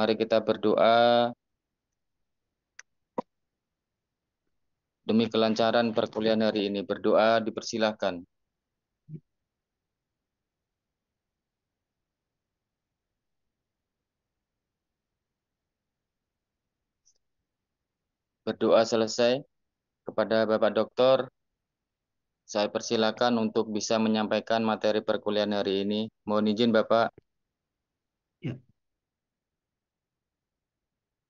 Mari kita berdoa demi kelancaran perkuliahan hari ini. Berdoa dipersilahkan. Berdoa selesai kepada Bapak Dokter. Saya persilakan untuk bisa menyampaikan materi perkuliahan hari ini. Mohon izin Bapak. Ya,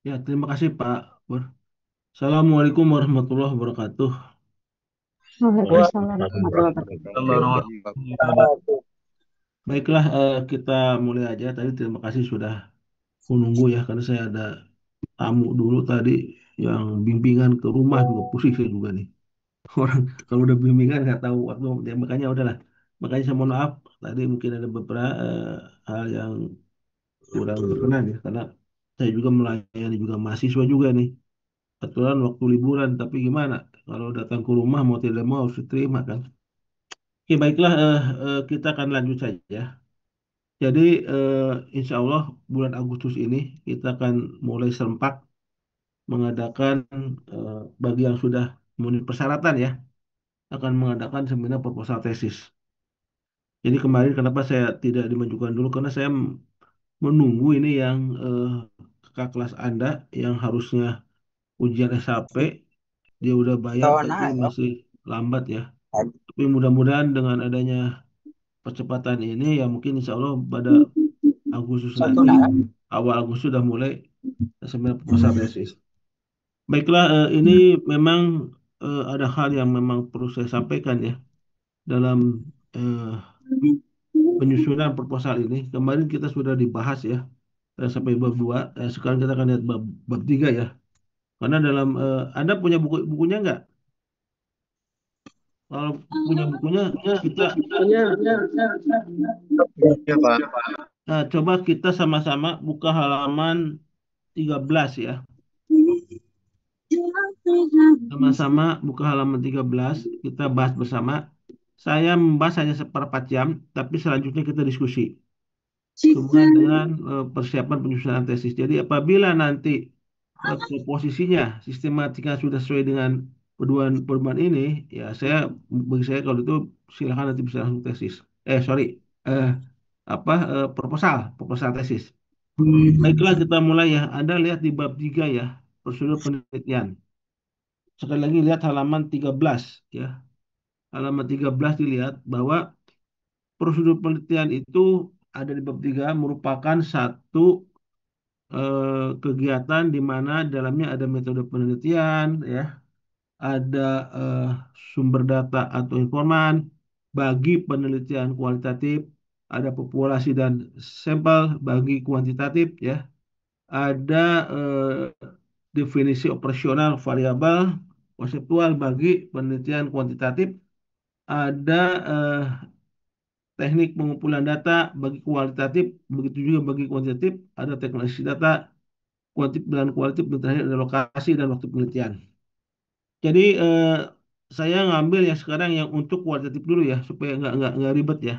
ya, terima kasih Pak Bur. Assalamualaikum warahmatullahi wabarakatuh. Waalaikumsalam warahmatullahi wabarakatuh. Baiklah, kita mulai aja. Tadi terima kasih sudah menunggu ya, karena saya ada tamu dulu tadi yang bimbingan ke rumah juga pusing saya juga nih. Orang kalau udah bimbingan nggak tahu waktu, ya, makanya udahlah. Makanya saya mohon maaf tadi mungkin ada beberapa hal yang kurang berkenan ya, karena saya juga melayani juga mahasiswa juga nih. Kebetulan waktu liburan, tapi gimana? Kalau datang ke rumah mau tidak mau harus diterima kan. Oke, baiklah, kita akan lanjut saja. Jadi, eh, insya Allah bulan Agustus ini kita akan mulai serempak mengadakan, eh, bagi yang sudah memenuhi persyaratan ya, akan mengadakan seminar proposal tesis. Jadi kemarin kenapa saya tidak dimajukan dulu, karena saya menunggu ini yang kakak kelas Anda yang harusnya ujian SHP, dia udah bayar tapi masih lambat ya. Tapi mudah-mudahan dengan adanya percepatan ini ya mungkin insya Allah pada Agustus nanti, awal Agustus sudah mulai seminar proposal tesis. Baiklah, ini memang ada hal yang memang perlu saya sampaikan ya dalam eh, penyusunan proposal ini. Kemarin kita sudah dibahas ya sampai bab 2. Sekarang kita akan lihat bab 3 ya. Karena dalam Anda punya bukunya nggak? Kalau punya bukunya kita Ya, Pak. coba kita sama-sama buka halaman 13 ya. Sama-sama buka halaman 13, kita bahas bersama. Saya membahas hanya seperempat jam, tapi selanjutnya kita diskusi sehubungan dengan persiapan penyusunan tesis. Jadi apabila nanti komposisinya, sistematika sudah sesuai dengan pedoman ini, ya bagi saya kalau itu silakan nanti bisa langsung tesis. Sorry, eh, proposal tesis. Baiklah kita mulai ya. Anda lihat di bab 3 ya, prosedur penelitian. Sekali lagi lihat halaman 13 ya. Halaman 13 dilihat bahwa prosedur penelitian itu ada di bab 3 merupakan satu kegiatan di mana dalamnya ada metode penelitian ya, ada eh, sumber data atau informan bagi penelitian kualitatif, ada populasi dan sampel bagi kuantitatif ya, ada definisi operasional variabel konseptual bagi penelitian kuantitatif, ada teknik pengumpulan data bagi kualitatif, begitu juga bagi kuantitatif, ada teknologi data, kuantitatif dan kualitatif, dan terakhir ada lokasi dan waktu penelitian. Jadi saya ngambil yang sekarang yang untuk kualitatif dulu ya, supaya nggak ribet ya.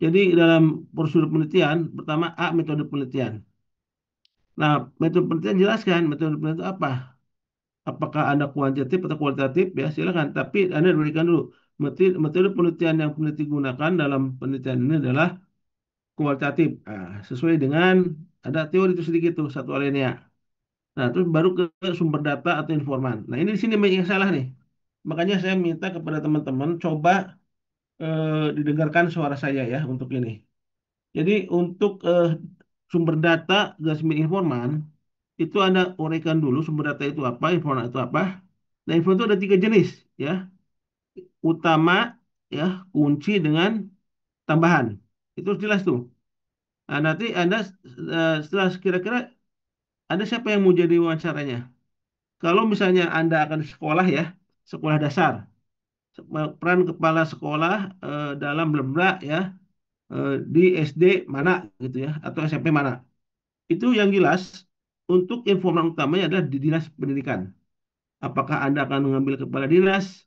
Jadi dalam prosedur penelitian, pertama A, metode penelitian. Nah, metode penelitian jelaskan metode penelitian itu apa. Apakah Anda kuantitatif atau kualitatif ya silakan. Tapi Anda berikan dulu metode penelitian yang peneliti gunakan dalam penelitian ini adalah kualitatif. Nah, sesuai dengan ada teori itu sedikit tuh satu alinea. Nah, terus baru ke sumber data atau informan. Nah, ini di sini banyak yang salah nih. Makanya saya minta kepada teman-teman coba didengarkan suara saya ya untuk ini. Jadi untuk sumber data gas milik informan itu Anda uraikan dulu sumber data itu apa, informan itu apa. Nah, informan itu ada 3 jenis ya. Utama ya, kunci dengan tambahan. Itu harus jelas tuh. Nah, nanti Anda setelah kira-kira Anda siapa yang mau jadi wawancaranya? Kalau misalnya Anda akan sekolah ya, sekolah dasar, peran kepala sekolah dalam bla ya, di SD mana gitu ya, atau SMP mana. Itu yang jelas untuk informan utamanya adalah di dinas pendidikan. Apakah Anda akan mengambil kepala dinas,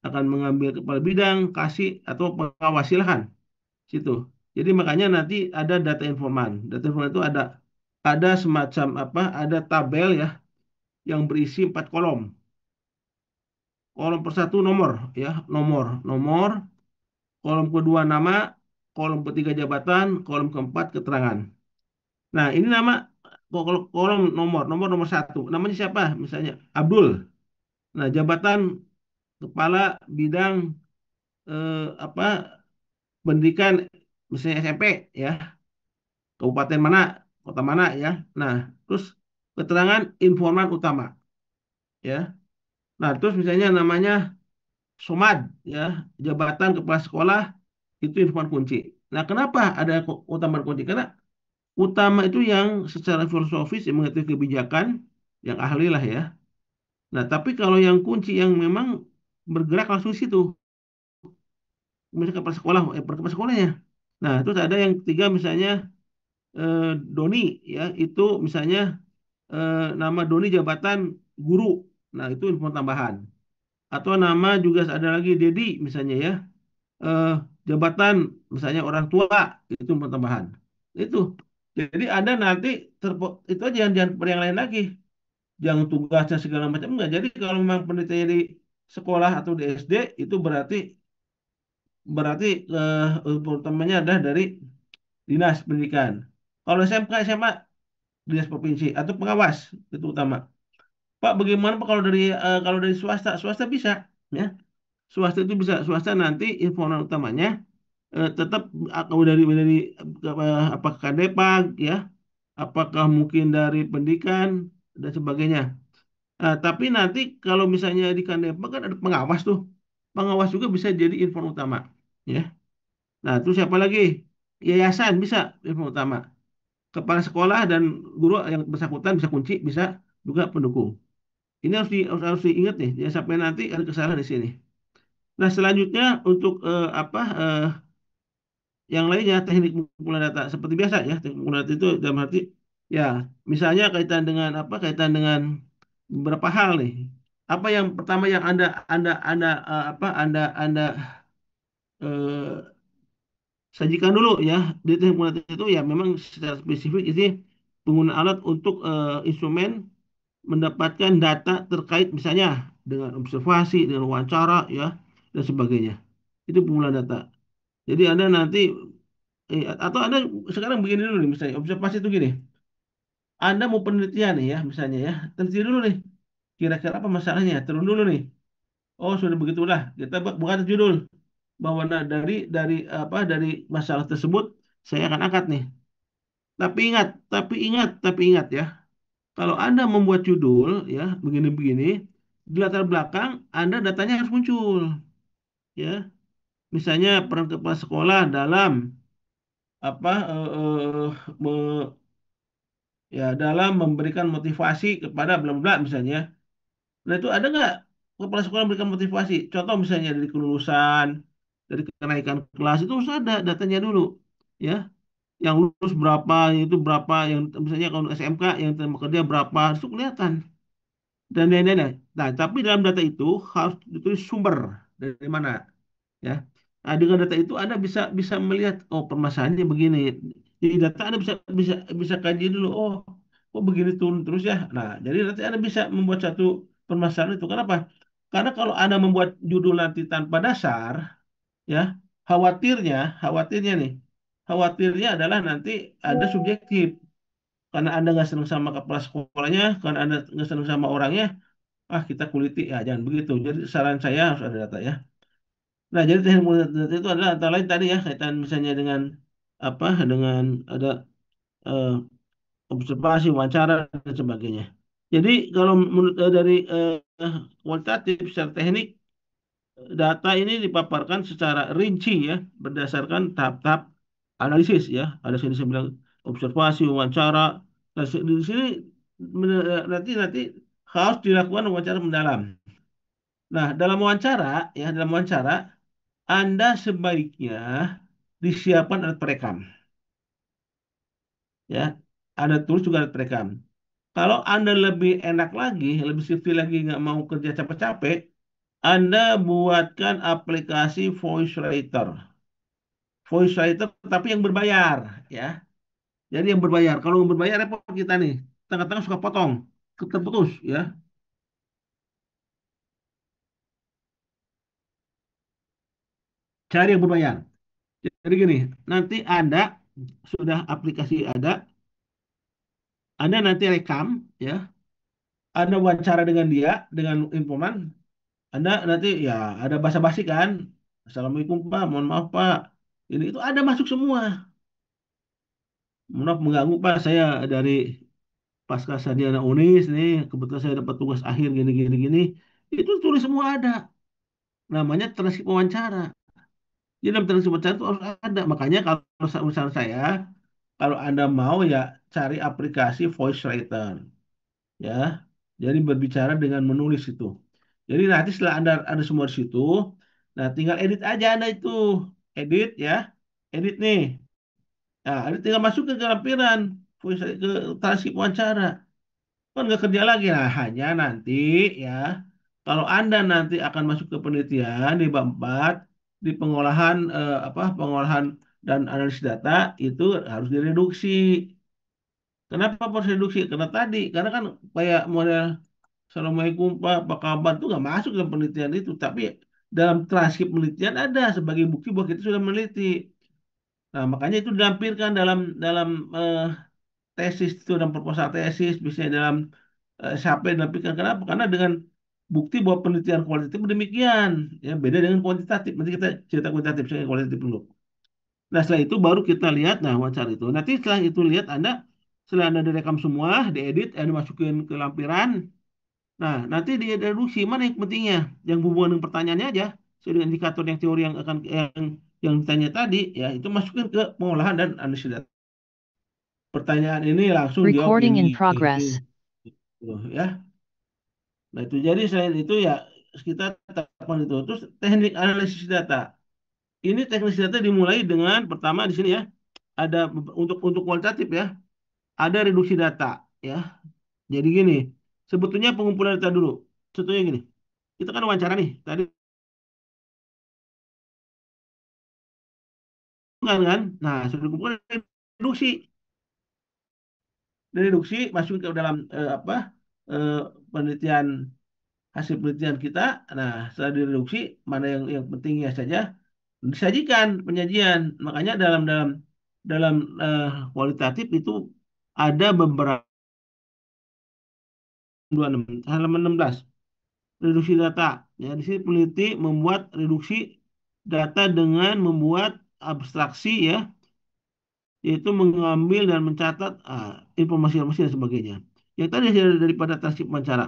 akan mengambil kepala bidang, kasih, atau pengawas, silahkan. Situ. Jadi makanya nanti ada data informan. Data informan itu ada ada semacam apa? Ada tabel ya yang berisi 4 kolom. Kolom persatu nomor ya, nomor. Kolom kedua nama, kolom ketiga jabatan, kolom keempat keterangan. Nah, ini nama kolom nomor satu. Namanya siapa? Misalnya Abdul. Nah, jabatan kepala bidang apa pendidikan misalnya SMP ya, kabupaten mana, kota mana ya. Nah, terus keterangan informan utama ya. Nah, terus misalnya namanya Somad ya, jabatan kepala sekolah itu informan kunci. Nah, kenapa ada utama kunci? Karena utama itu yang secara filosofis yang mengerti kebijakan, yang ahli lah ya. Nah, tapi kalau yang kunci yang memang bergerak langsung di situ, misalnya kepala sekolah, kepala sekolahnya. Nah, terus ada yang ketiga misalnya eh, Doni ya, itu misalnya nama Doni jabatan guru. Nah, itu info tambahan. Atau nama juga ada lagi Dedi misalnya ya, eh, jabatan misalnya orang tua, itu info tambahan. Itu. Jadi ada nanti itu aja jangan yang lain lagi. Jangan tugasnya segala macam enggak. Jadi kalau memang penelitiannya di sekolah atau di SD itu berarti berarti utamanya ada dari dinas pendidikan. Kalau SMK SMA dinas provinsi atau pengawas itu utama. Pak, bagaimana Pak kalau dari swasta? Swasta bisa, ya. Swasta itu bisa. Swasta nanti informan utamanya tetap atau dari apakah Kadepag, ya, apakah mungkin dari pendidikan dan sebagainya. Tapi nanti kalau misalnya di Kadepag kan ada pengawas tuh, pengawas juga bisa jadi informan utama, ya. Nah, terus siapa lagi? Yayasan bisa info utama. Kepala sekolah dan guru yang bersangkutan bisa kunci, bisa juga pendukung. Ini harus diingat nih, ya sampai nanti ada kesalahan di sini. Nah, selanjutnya untuk yang lainnya teknik pengumpulan data seperti biasa ya, teknik pengumpulan data itu dalam arti ya, misalnya kaitan dengan apa? Kaitan dengan beberapa hal nih. Apa yang pertama yang Anda Anda eh, sajikan dulu ya di teknik pengumpulan data itu ya memang secara spesifik ini penggunaan alat untuk instrumen mendapatkan data terkait misalnya dengan observasi, dengan wawancara ya dan sebagainya. Itu pengumpulan data. Jadi Anda nanti atau Anda sekarang begini dulu nih misalnya observasi itu gini. Anda mau penelitian nih ya misalnya ya. Teliti dulu nih. Kira-kira apa masalahnya? Turun dulu nih. Oh, sudah begitulah. Kita buat judul bahwa dari masalah tersebut saya akan angkat nih. Tapi ingat ya. Kalau Anda membuat judul ya begini-begini, di latar belakang Anda datanya harus muncul ya. Misalnya peran kepala sekolah dalam apa ya dalam memberikan motivasi kepada bla bla misalnya. Nah itu ada nggak kepala sekolah memberikan motivasi? Contoh misalnya dari kelulusan, dari kenaikan kelas itu harus ada datanya dulu ya. Yang lulus berapa, itu berapa, yang misalnya kalau SMK yang terima kerja berapa, itu kelihatan dan lain-lain. Nah, tapi dalam data itu harus ditulis sumber dari mana, ya. Nah, dengan data itu Anda bisa bisa melihat oh permasalahannya begini. Jadi data Anda bisa bisa bisa kaji dulu. Oh begini turun terus ya. Nah, jadi nanti Anda bisa membuat satu permasalahan itu. Kenapa? Karena kalau Anda membuat judul nanti tanpa dasar, ya khawatirnya nih, khawatirnya adalah nanti ada subjektif. Karena Anda nggak senang sama kepala sekolahnya, karena Anda nggak senang sama orangnya, kita kuliti ya jangan begitu. Jadi saran saya harus ada data ya. Nah jadi teknik multi data itu adalah antara lain tadi ya kaitan misalnya dengan apa dengan ada eh, observasi wawancara dan sebagainya. Jadi kalau menurut dari kualitatif secara teknik data ini dipaparkan secara rinci ya berdasarkan tahap-tahap analisis ya. Ada sini saya bilang observasi wawancara. Nah, di sini nanti nanti harus dilakukan wawancara mendalam. Nah, dalam wawancara, Anda sebaiknya disiapkan alat perekam, ya. Ada tulis juga alat perekam. Kalau Anda lebih enak lagi, lebih sifil lagi, nggak mau kerja capek-capek, Anda buatkan aplikasi voice writer tapi yang berbayar, ya. Jadi yang berbayar. Kalau yang berbayar repot kita nih. Tengah-tengah suka potong, terputus ya. Cari yang berbayar. Jadi gini, nanti ada sudah aplikasi ada nanti rekam ya, ada wawancara dengan dia, dengan informan, ada nanti ya ada basa-basi kan, Assalamualaikum Pak, mohon maaf Pak, ini itu ada masuk semua. Mohon maaf mengganggu Pak, saya dari Pasca Sarjana Unis nih, kebetulan saya dapat tugas akhir gini gini gini, itu tulis semua ada, namanya transkrip wawancara. Jadi dalam transkrip wawancara itu harus ada, makanya kalau urusan saya, kalau Anda mau ya cari aplikasi voice writer ya. Jadi berbicara dengan menulis itu. Jadi nanti setelah Anda ada semua di situ, nah tinggal edit aja Anda itu. Edit ya. Edit nih. Nah, Anda tinggal masuk ke lampiran ke transkrip wawancara. Kan nggak kerja lagi. Nah, hanya nanti ya kalau Anda nanti akan masuk ke penelitian di bab 4 di pengolahan pengolahan dan analisis data itu harus direduksi. Kenapa harus reduksi? Karena kan kayak model Assalamualaikum Pak, apa kabar itu nggak masuk dalam penelitian itu, tapi dalam transkrip penelitian ada sebagai bukti bahwa kita sudah meneliti. Nah, makanya itu dilampirkan dalam dalam eh, tesis itu dalam proposal tesis, biasanya dalam SHP dilampirkan. Kenapa? Karena dengan bukti bahwa penelitian kualitatif demikian, ya beda dengan kuantitatif. Nanti kita cerita kuantitatif, saya kualitatif dulu. Nah, setelah itu baru kita lihat, nah wawancara itu. Nanti setelah itu lihat Anda, setelah Anda direkam semua, diedit, Anda masukin ke lampiran. Nah, nanti direduksi mana yang pentingnya, yang hubungan dengan pertanyaannya aja, sesuai dengan indikator yang teori yang ditanya tadi, ya itu masukin ke pengolahan dan analisis data. Pertanyaan ini langsung jawab Recording ini, in progress. gitu, ya. Nah itu jadi selain itu ya kita tetapkan itu. Terus teknik analisis data. Ini teknik data dimulai dengan pertama di sini ya ada untuk kualitatif ya ada reduksi data ya. Jadi gini, sebetulnya pengumpulan data dulu. Contohnya gini, kita kan wawancara nih tadi kan. Nah sudah dikumpulkan reduksi, reduksi masuk ke dalam eh, penelitian hasil penelitian kita. Nah setelah direduksi mana yang pentingnya saja disajikan penyajian. Makanya dalam dalam dalam kualitatif itu ada beberapa halaman 16 reduksi data. Ya, di sini peneliti membuat reduksi data dengan membuat abstraksi ya, yaitu mengambil dan mencatat informasi-informasi dan sebagainya. Yang tadi hasil daripada transkrip wawancara.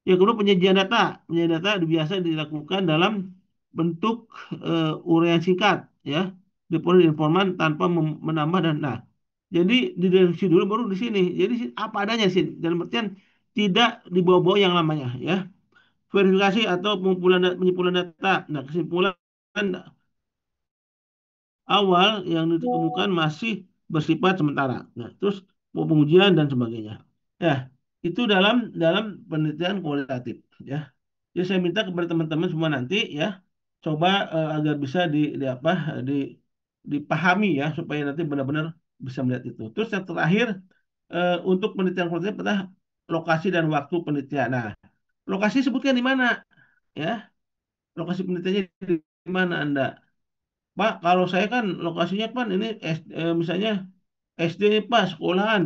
Yang kedua penyajian data. Penyajian data biasa dilakukan dalam bentuk uraian singkat ya, diperoleh informan tanpa menambah dan nah. Jadi direduksi dulu baru di sini. Jadi apa adanya sih dalam artian tidak dibawa-bawa yang namanya ya. Verifikasi atau penyimpulan data. Nah, kesimpulan awal yang ditemukan masih bersifat sementara. Nah, terus pengujian dan sebagainya. Ya, itu dalam dalam penelitian kualitatif ya. Jadi saya minta kepada teman-teman semua nanti ya coba agar bisa di dipahami ya supaya nanti benar-benar bisa melihat itu. Terus yang terakhir untuk penelitian kualitatif adalah lokasi dan waktu penelitian. Nah, lokasi sebutkan di mana ya. Lokasi penelitiannya di mana Anda? Pak, kalau saya kan lokasinya kan ini misalnya SD Pak, sekolahan.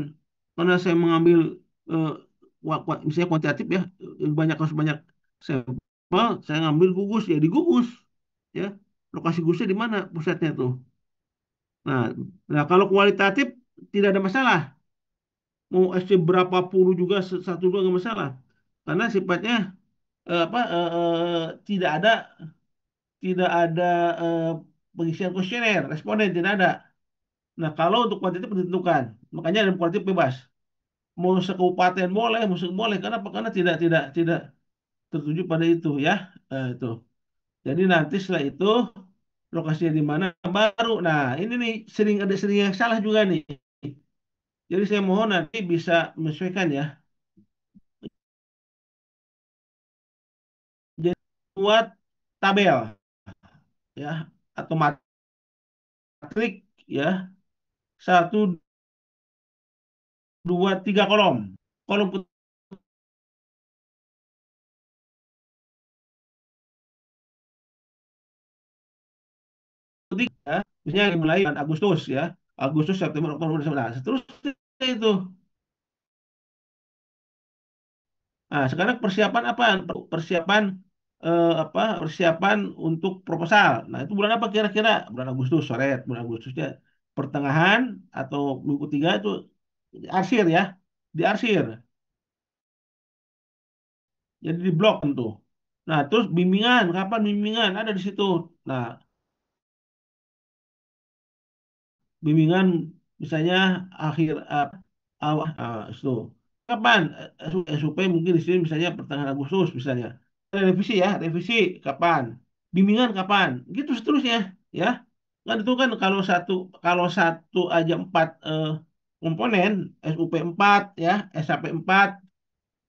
Karena saya mengambil eh, misalnya kuantitatif ya, banyak harus banyak sampel, saya ngambil gugus ya di gugus ya. Lokasi gugusnya di mana pusatnya tuh. Nah, nah kalau kualitatif tidak ada masalah. Mau SD berapa puluh juga satu dua nggak masalah. Karena sifatnya tidak ada eh, pengisian kuesioner, responden tidak ada. Nah, kalau untuk kuantitatif ditentukan, makanya ada kuantitatif bebas. Mau sekabupaten boleh, mau boleh. Kenapa? Karena tidak tertuju pada itu ya. Itu. Jadi nanti setelah itu lokasinya di mana baru. Nah, ini nih sering yang salah juga nih. Jadi saya mohon nanti bisa menyesuaikan ya. Jadi buat tabel ya atau matrik ya. Satu dua, tiga kolom. Kolom ketiga, misalnya mulai bulan Agustus ya, Agustus, September, Oktober, Desember, nah, seterusnya itu. Nah, sekarang persiapan apa? Persiapan apa? Persiapan untuk proposal. Nah, itu bulan apa kira-kira? Bulan Agustus, coret. Bulan Agustusnya pertengahan atau minggu tiga itu arsir ya, diarsir. Jadi di blok tentu. Nah, terus bimbingan, kapan bimbingan? Ada di situ. Nah, bimbingan misalnya akhir awal itu kapan SUP mungkin di sini misalnya pertengahan Agustus misalnya. Revisi ya, revisi kapan? Bimbingan kapan? Gitu seterusnya ya. Kan itu kan kalau satu aja empat komponen SUP 4 ya, SAP 4,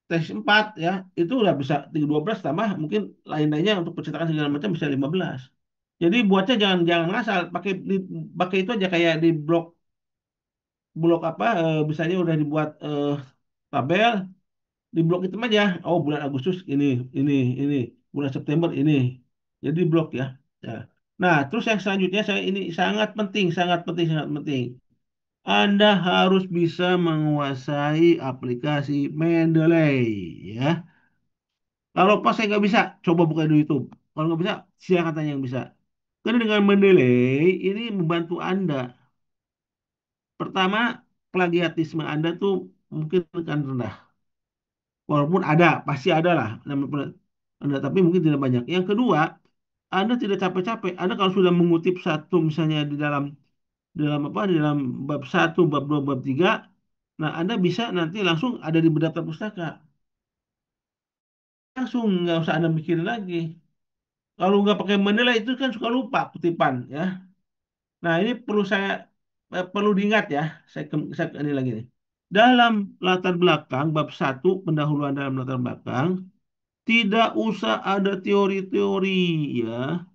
tesis 4 ya, itu udah bisa 12 tambah mungkin lain-lainnya untuk percetakan segala macam bisa 15. Jadi buatnya jangan jangan ngasal, pakai itu aja kayak di blok blok apa misalnya udah dibuat tabel di blok itu aja. Oh, bulan Agustus ini ini, bulan September ini. Jadi blok ya. Ya. Nah, terus yang selanjutnya saya ini sangat penting, sangat penting, sangat penting. Anda harus bisa menguasai aplikasi Mendeley ya. Kalau pas saya nggak bisa, coba buka di YouTube. Kalau nggak bisa, silakan tanya yang bisa. Karena dengan Mendeley ini membantu Anda. Pertama, plagiatisme Anda tuh mungkin akan rendah. Walaupun ada, pasti ada lah. Anda, tapi mungkin tidak banyak. Yang kedua, Anda tidak capek-capek. Anda kalau sudah mengutip satu misalnya di dalam apa di dalam bab satu, bab dua, bab tiga, nah Anda bisa nanti langsung ada di daftar pustaka. Langsung nggak usah Anda mikirin lagi. Kalau nggak pakai menilai itu kan suka lupa kutipan ya. Nah ini perlu diingat ya. Saya ini lagi nih. Dalam latar belakang bab satu pendahuluan dalam latar belakang tidak usah ada teori-teori ya.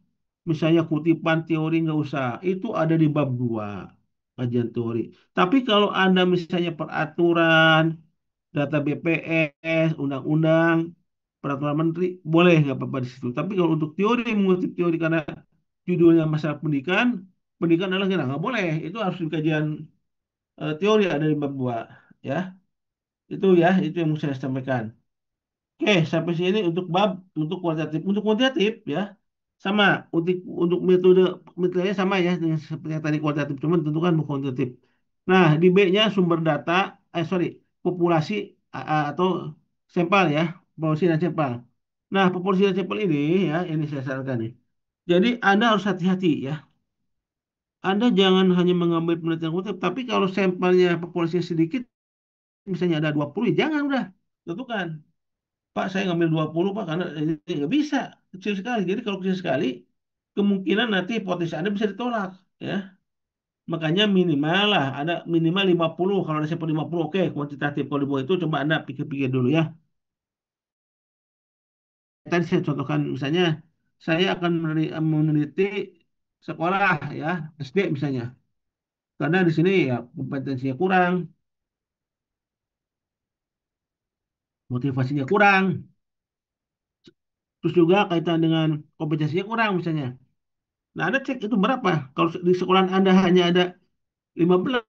Misalnya kutipan teori nggak usah. Itu ada di bab 2 kajian teori. Tapi kalau Anda misalnya peraturan, data BPS, undang-undang, peraturan menteri, boleh nggak apa-apa di situ. Tapi kalau untuk teori, mengutip teori karena judulnya masalah pendidikan, pendidikan adalah nggak boleh. Itu harus di kajian teori ada di bab 2 ya. Itu yang mau saya sampaikan. Oke, sampai sini untuk bab untuk kuantitatif. Untuk kuantitatif ya, sama untuk metodenya sama ya dengan seperti yang tadi kuantitatif, cuman tentu kan bukan kuantitatif. Nah, di B-nya sumber data, sorry, populasi atau sampel ya, populasi dan sampel. Nah, populasi dan sampel ini saya sarankan nih. Jadi Anda harus hati-hati ya. Anda jangan hanya mengambil penelitian kuantitatif, tapi kalau sampelnya populasinya sedikit, misalnya ada 20, ya jangan udah. Tentukan. Pak, saya ngambil 20 Pak, karena ini nggak bisa. Kecil sekali. Jadi kalau kecil sekali, kemungkinan nanti hipotesis Anda bisa ditolak. Ya. Makanya minimal lah, ada minimal 50. Kalau ada sampai 50, oke, kuantitatif. Kalau di bawah itu, coba Anda pikir-pikir dulu ya. Tadi saya contohkan, misalnya, saya akan meneliti sekolah ya, SD misalnya. Karena di sini ya kompetensinya kurang, motivasinya kurang, terus juga kaitan dengan kompetensinya kurang misalnya. Nah, Anda cek itu berapa. Kalau di sekolah Anda hanya ada 15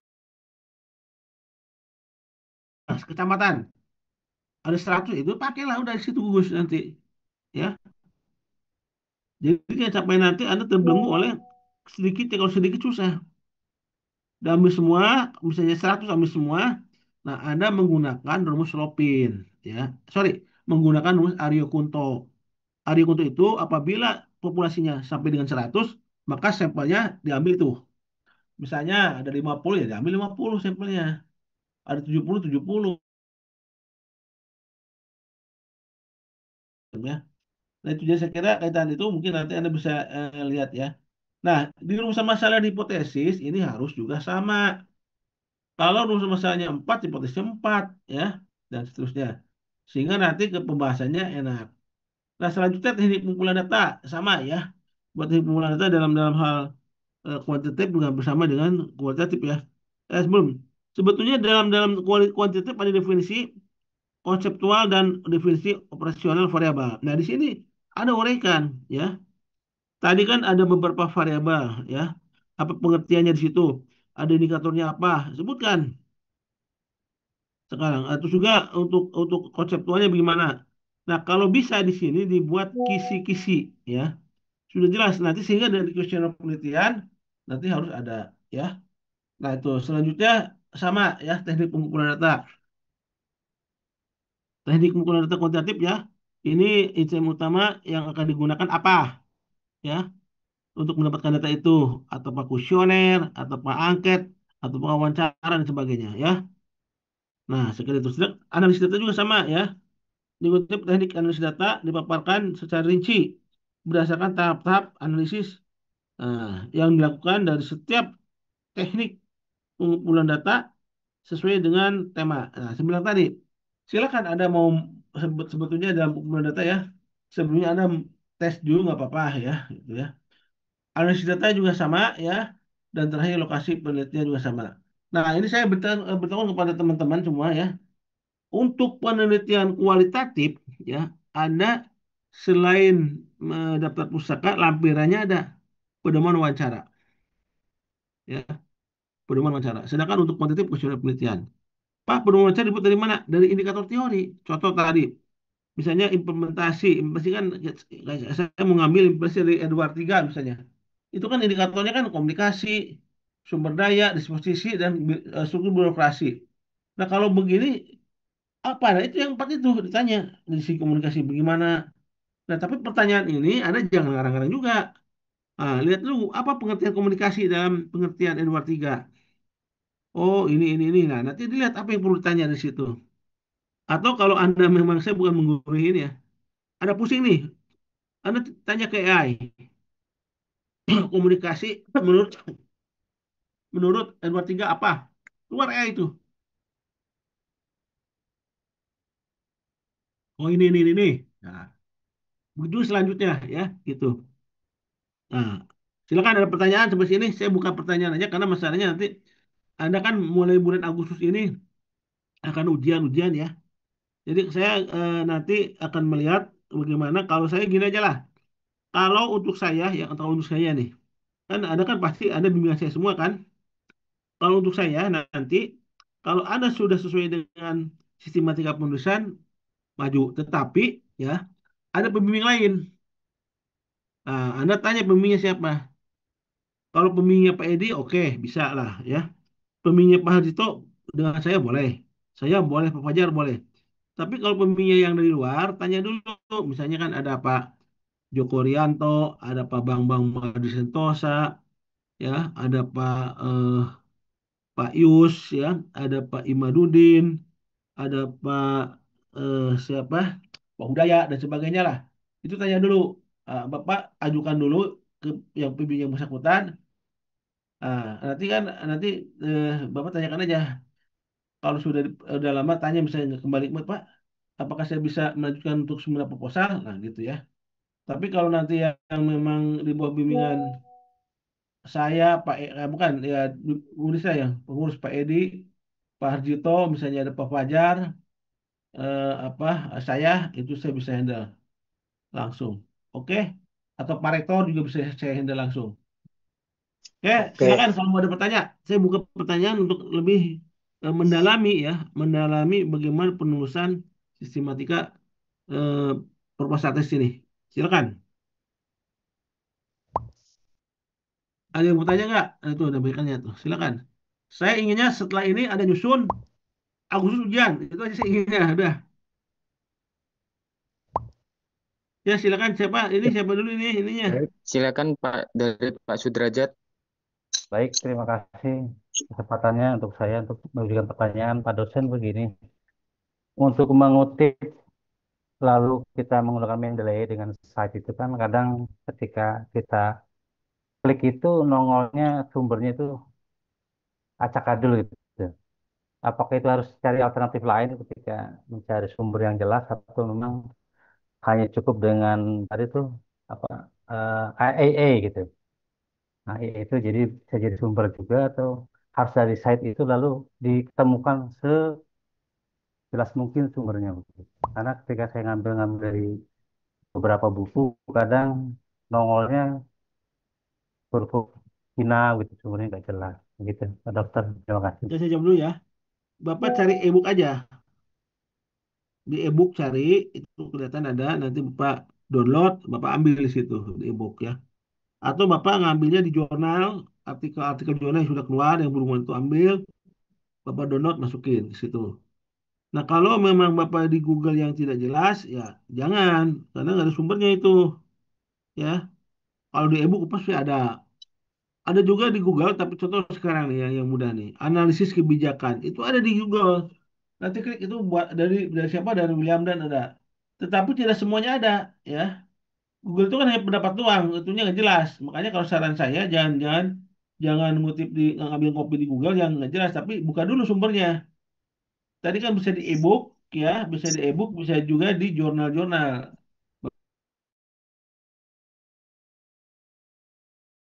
kecamatan, ada 100, itu pakailah udah di situ gugus nanti. Ya. Jadi jangan sampai nanti Anda terbelenggu oleh sedikit, ya kalau sedikit susah. Dan ambil semua, misalnya 100 ambil semua, nah Anda menggunakan rumus Lopin. Ya. Sorry, menggunakan rumus Aryo Kunto. Aryo Kunto itu apabila populasinya sampai dengan 100, maka sampelnya diambil itu. Misalnya ada 50, ya diambil 50 sampelnya. Ada 70, 70. Ya. Nah, itu jadi saya kira kaitan itu mungkin nanti Anda bisa lihat ya. Nah, di rumusan masalah di hipotesis ini harus juga sama. Kalau rumusan masalahnya 4, hipotesisnya 4 ya, dan seterusnya. Sehingga nanti ke pembahasannya enak. Nah, selanjutnya teknik pengumpulan data sama ya. Buat teknik pengumpulan data dalam dalam hal kuantitatif juga bersama dengan kualitatif ya. Sebelum Sebetulnya dalam dalam kuantitatif ada definisi konseptual dan definisi operasional variabel. Nah, di sini ada uraikan ya. Tadi kan ada beberapa variabel ya. Apa pengertiannya di situ? Ada indikatornya apa? Sebutkan sekarang. Atau juga untuk konseptualnya bagaimana? Nah, kalau bisa di sini dibuat kisi-kisi ya. Sudah jelas nanti sehingga dari kuesioner penelitian nanti harus ada ya. Nah, itu selanjutnya sama ya teknik pengumpulan data. Teknik pengumpulan data kuantitatif ya. Ini instrumen utama yang akan digunakan apa ya untuk mendapatkan data itu atau apa kuesioner atau apa angket atau apa wawancara dan sebagainya ya. Nah, sekali itu analisis data juga sama ya. Dikutip teknik analisis data dipaparkan secara rinci berdasarkan tahap-tahap analisis yang dilakukan dari setiap teknik pengumpulan data sesuai dengan tema. Nah, saya bilang tadi, silakan Anda mau sebetulnya dalam pengumpulan data ya, sebelumnya Anda tes dulu nggak apa-apa ya, gitu ya. Analisis data juga sama ya, dan terakhir lokasi penelitian juga sama. Nah, ini saya beritahu kepada teman-teman semua ya, untuk penelitian kualitatif ya, Anda selain daftar pustaka, lampirannya ada pedoman wawancara ya, pedoman wawancara. Sedangkan untuk kuantitatif kuesioner penelitian. Pak, pedoman wawancara dibuat dari mana? Dari indikator teori. Contoh tadi, misalnya implementasi kan saya mau ngambil implementasi dari Edward 3 misalnya. Itu kan indikatornya kan komunikasi, sumber daya, disposisi, dan struktur birokrasi. Nah, kalau begini, apa? Nah, itu yang empat itu ditanya. Dari sisi komunikasi bagaimana. Nah, tapi pertanyaan ini Anda jangan ngarang-ngarang juga. Lihat dulu, apa pengertian komunikasi dalam pengertian Edward 3. Oh, ini. Nah, nanti dilihat apa yang perlu ditanya di situ. Atau kalau Anda memang, saya bukan menggurui ini ya. Ada pusing nih, Anda tanya ke AI. Komunikasi menurut menurut Edward 3 apa? Keluar AI itu. Oh, ini. Nah, begitu selanjutnya ya, gitu. Nah, silakan ada pertanyaan sampai sini. Saya buka pertanyaan aja karena masalahnya nanti Anda kan mulai bulan Agustus ini akan ujian-ujian ya. Jadi saya nanti akan melihat bagaimana kalau saya gini aja lah. Kalau untuk saya ya atau untuk saya nih, kan ada kan pasti ada bimbingan saya semua kan. Kalau untuk saya nanti kalau Anda sudah sesuai dengan sistematika penulisan maju, tetapi ya ada pembimbing lain. Nah, Anda tanya pembimbingnya siapa? Kalau pembimbingnya Pak Edi, oke, bisa lah ya. Pembimbingnya Pak Harjito dengan saya boleh. Saya boleh, Pak Fajar boleh. Tapi kalau pembimbingnya yang dari luar, tanya dulu. Misalnya kan ada Pak Joko Rianto, ada Pak Bambang Madi Sentosa, ya, ada Pak Yus, ya, ada Pak Imadudin, ada Pak siapa, Pak Hudaya dan sebagainya lah. Itu tanya dulu. Bapak ajukan dulu ke yang pembimbing yang bersangkutan. Nanti kan nanti Bapak tanyakan aja. Kalau sudah lama tanya misalnya kembali Pak, apakah saya bisa melanjutkan untuk semua proposal? Nah, gitu ya. Tapi kalau nanti yang memang di bawah bimbingan saya, bukan ya, pengurus saya, pengurus Pak Edi, Pak Harjito, misalnya ada Pak Fajar, apa saya itu saya bisa handle langsung, oke? Atau Pak Rektor juga bisa saya handle langsung. Oke, Oke, silakan kalau mau ada pertanyaan. Saya buka pertanyaan untuk lebih mendalami ya, mendalami bagaimana penulisan sistematika eh, proposal tes ini. Silakan. Ada yang mau tanya nggak? Nah, itu ada berikannya tuh. Silakan. Saya inginnya setelah ini ada nyusun Agustus ujian. Itu aja saya inginnya. Udah. Ya silakan siapa? Ini siapa dulu ini ininya? baik, Silakan Pak dari Pak Sudrajat. Baik, terima kasih kesempatannya untuk saya untuk memberikan pertanyaan Pak dosen begini. Untuk mengutip lalu kita menggunakan Mendeley dengan site itu kan kadang ketika kita klik itu nongolnya sumbernya itu acak adul gitu. Apakah itu harus cari alternatif lain ketika mencari sumber yang jelas atau memang hanya cukup dengan tadi itu apa AA gitu. Nah, AA itu jadi bisa jadi sumber juga atau harus dari site itu lalu ditemukan sejelas mungkin sumbernya begitu. Karena ketika saya ngambil dari beberapa buku, kadang nongolnya huruf Cina gitu, sumbernya nggak jelas. Begitu, Pak Dokter. Terima kasih. Saya jawab dulu ya. Bapak cari e-book aja. Di e-book cari, itu kelihatan ada, nanti Bapak download, Bapak ambil di situ, di e-book ya. Atau Bapak ngambilnya di jurnal, artikel-artikel jurnal yang sudah keluar, yang berhubungan itu ambil, Bapak download, masukin ke situ. Nah, kalau memang Bapak di Google yang tidak jelas, ya jangan, karena nggak ada sumbernya itu, ya. Kalau di e-book pasti ada. Ada juga di Google, tapi contoh sekarang nih yang mudah nih, analisis kebijakan itu ada di Google. Nanti klik itu buat dari siapa? Dari William Dan ada. Tetapi tidak semuanya ada, ya. Google itu kan hanya pendapat doang, itunya nggak jelas. Makanya kalau saran saya jangan ngutip ngambil kopi di Google yang nggak jelas, tapi buka dulu sumbernya. Tadi kan bisa di e-book, ya, bisa di e-book, bisa juga di jurnal-jurnal,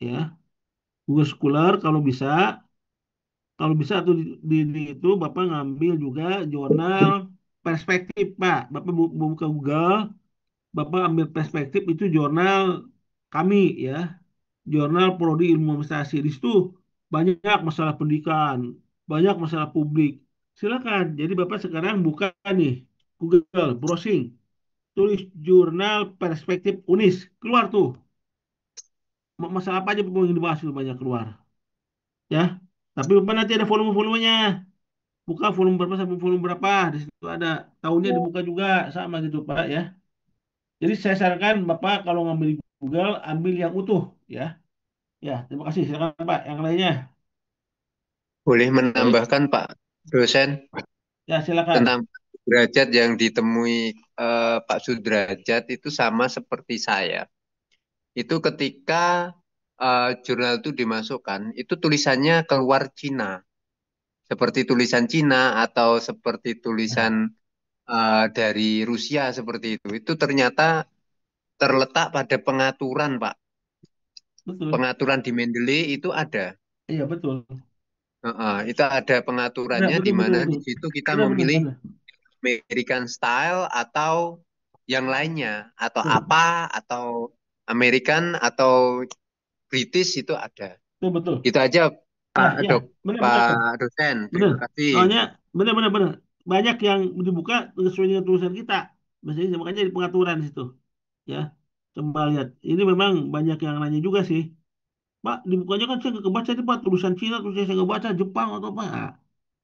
ya. Google Scholar kalau bisa atau di itu Bapak ngambil juga jurnal perspektif, Pak. Bapak buka Google, Bapak ambil perspektif itu jurnal kami, ya. Jurnal Prodi Ilmu Administrasi. Di situ banyak masalah pendidikan, banyak masalah publik. Silakan. Jadi Bapak sekarang buka nih Google browsing, tulis jurnal perspektif UNIS, keluar tuh. Masalah apa aja yang dibahas itu banyak keluar, ya. Tapi Bapak nanti ada volume-volumenya. Buka volume berapa sampai volume berapa, di situ ada tahunnya, dibuka juga sama gitu Pak, ya. Jadi saya sarankan Bapak kalau ngambil di Google ambil yang utuh, ya. Ya, terima kasih. Silakan Pak, yang lainnya. Boleh menambahkan Pak dosen Ya, silakan. tentang derajat yang ditemui Pak Sudrajat itu sama seperti saya. Itu ketika jurnal itu dimasukkan, itu tulisannya keluar Cina. Seperti tulisan Cina atau seperti tulisan dari Rusia seperti itu. Itu ternyata terletak pada pengaturan, Pak. Betul. Pengaturan di Mendeley itu ada. Iya, betul. Itu ada Benar, pengaturannya betul, di betul, mana betul. di situ kita Benar, benar, memilih benar. American style atau yang lainnya atau Betul, apa atau American atau British itu ada. betul, betul. Itu aja Ya, Pak ya, Dok, benar, benar. Pak dosen. Benar. Terima kasih. Soalnya benar, benar, benar. Banyak yang dibuka sesuai dengan tulisan kita. Biasanya makanya di pengaturan di situ, ya. Coba lihat. Ini memang banyak yang nanya juga sih. Pak, di bukanya kan saya nggak kebaca nih Pak, tulisan Cina, tulisan saya nggak baca, Jepang atau apa. Nah,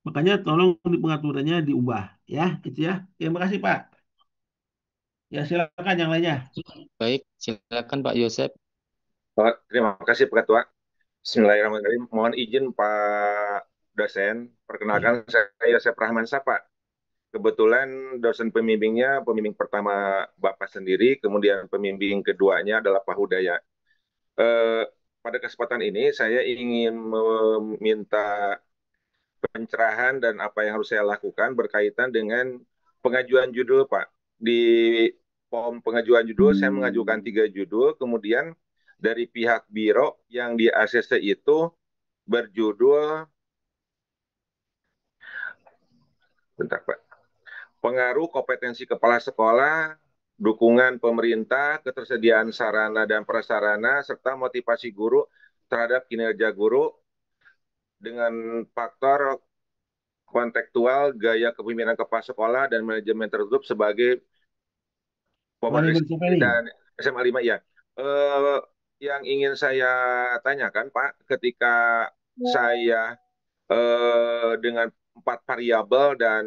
makanya tolong di pengaturannya diubah, ya, itu ya. Terima kasih Pak. Ya, silakan yang lainnya. Baik, silakan Pak Yosep. Terima kasih Pak Ketua. Bismillahirrahmanirrahim. Mohon izin Pak dosen. Perkenalkan saya Yosep Rahman Sapa. Kebetulan dosen pembimbingnya, pembimbing pertama Bapak sendiri, kemudian pembimbing keduanya adalah Pak Hudaya. Pada kesempatan ini saya ingin meminta pencerahan dan apa yang harus saya lakukan berkaitan dengan pengajuan judul, Pak. Di form pengajuan judul, saya mengajukan 3 judul, kemudian dari pihak biro yang di ACC itu berjudul, bentar Pak, pengaruh kompetensi kepala sekolah, dukungan pemerintah, ketersediaan sarana dan prasarana, serta motivasi guru terhadap kinerja guru dengan faktor kontekstual, gaya kepemimpinan kepala sekolah, dan manajemen tertutup sebagai pemerintah Manajemen survei. dan SMA 5 ya. Yang ingin saya tanyakan Pak, ketika saya dengan 4 variabel dan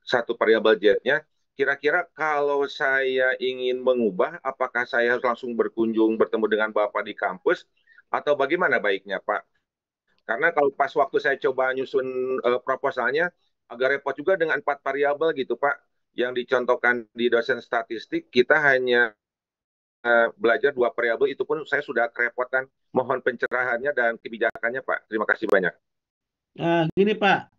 1 variabel Z-nya, kira-kira kalau saya ingin mengubah, apakah saya harus langsung berkunjung bertemu dengan Bapak di kampus, atau bagaimana baiknya Pak? Karena kalau pas waktu saya coba nyusun proposalnya, agak repot juga dengan 4 variabel gitu Pak. Yang dicontohkan di dosen statistik, kita hanya belajar 2 variabel, itu pun saya sudah kerepotan. Mohon pencerahannya dan kebijakannya Pak. Terima kasih banyak. Nah, gini Pak.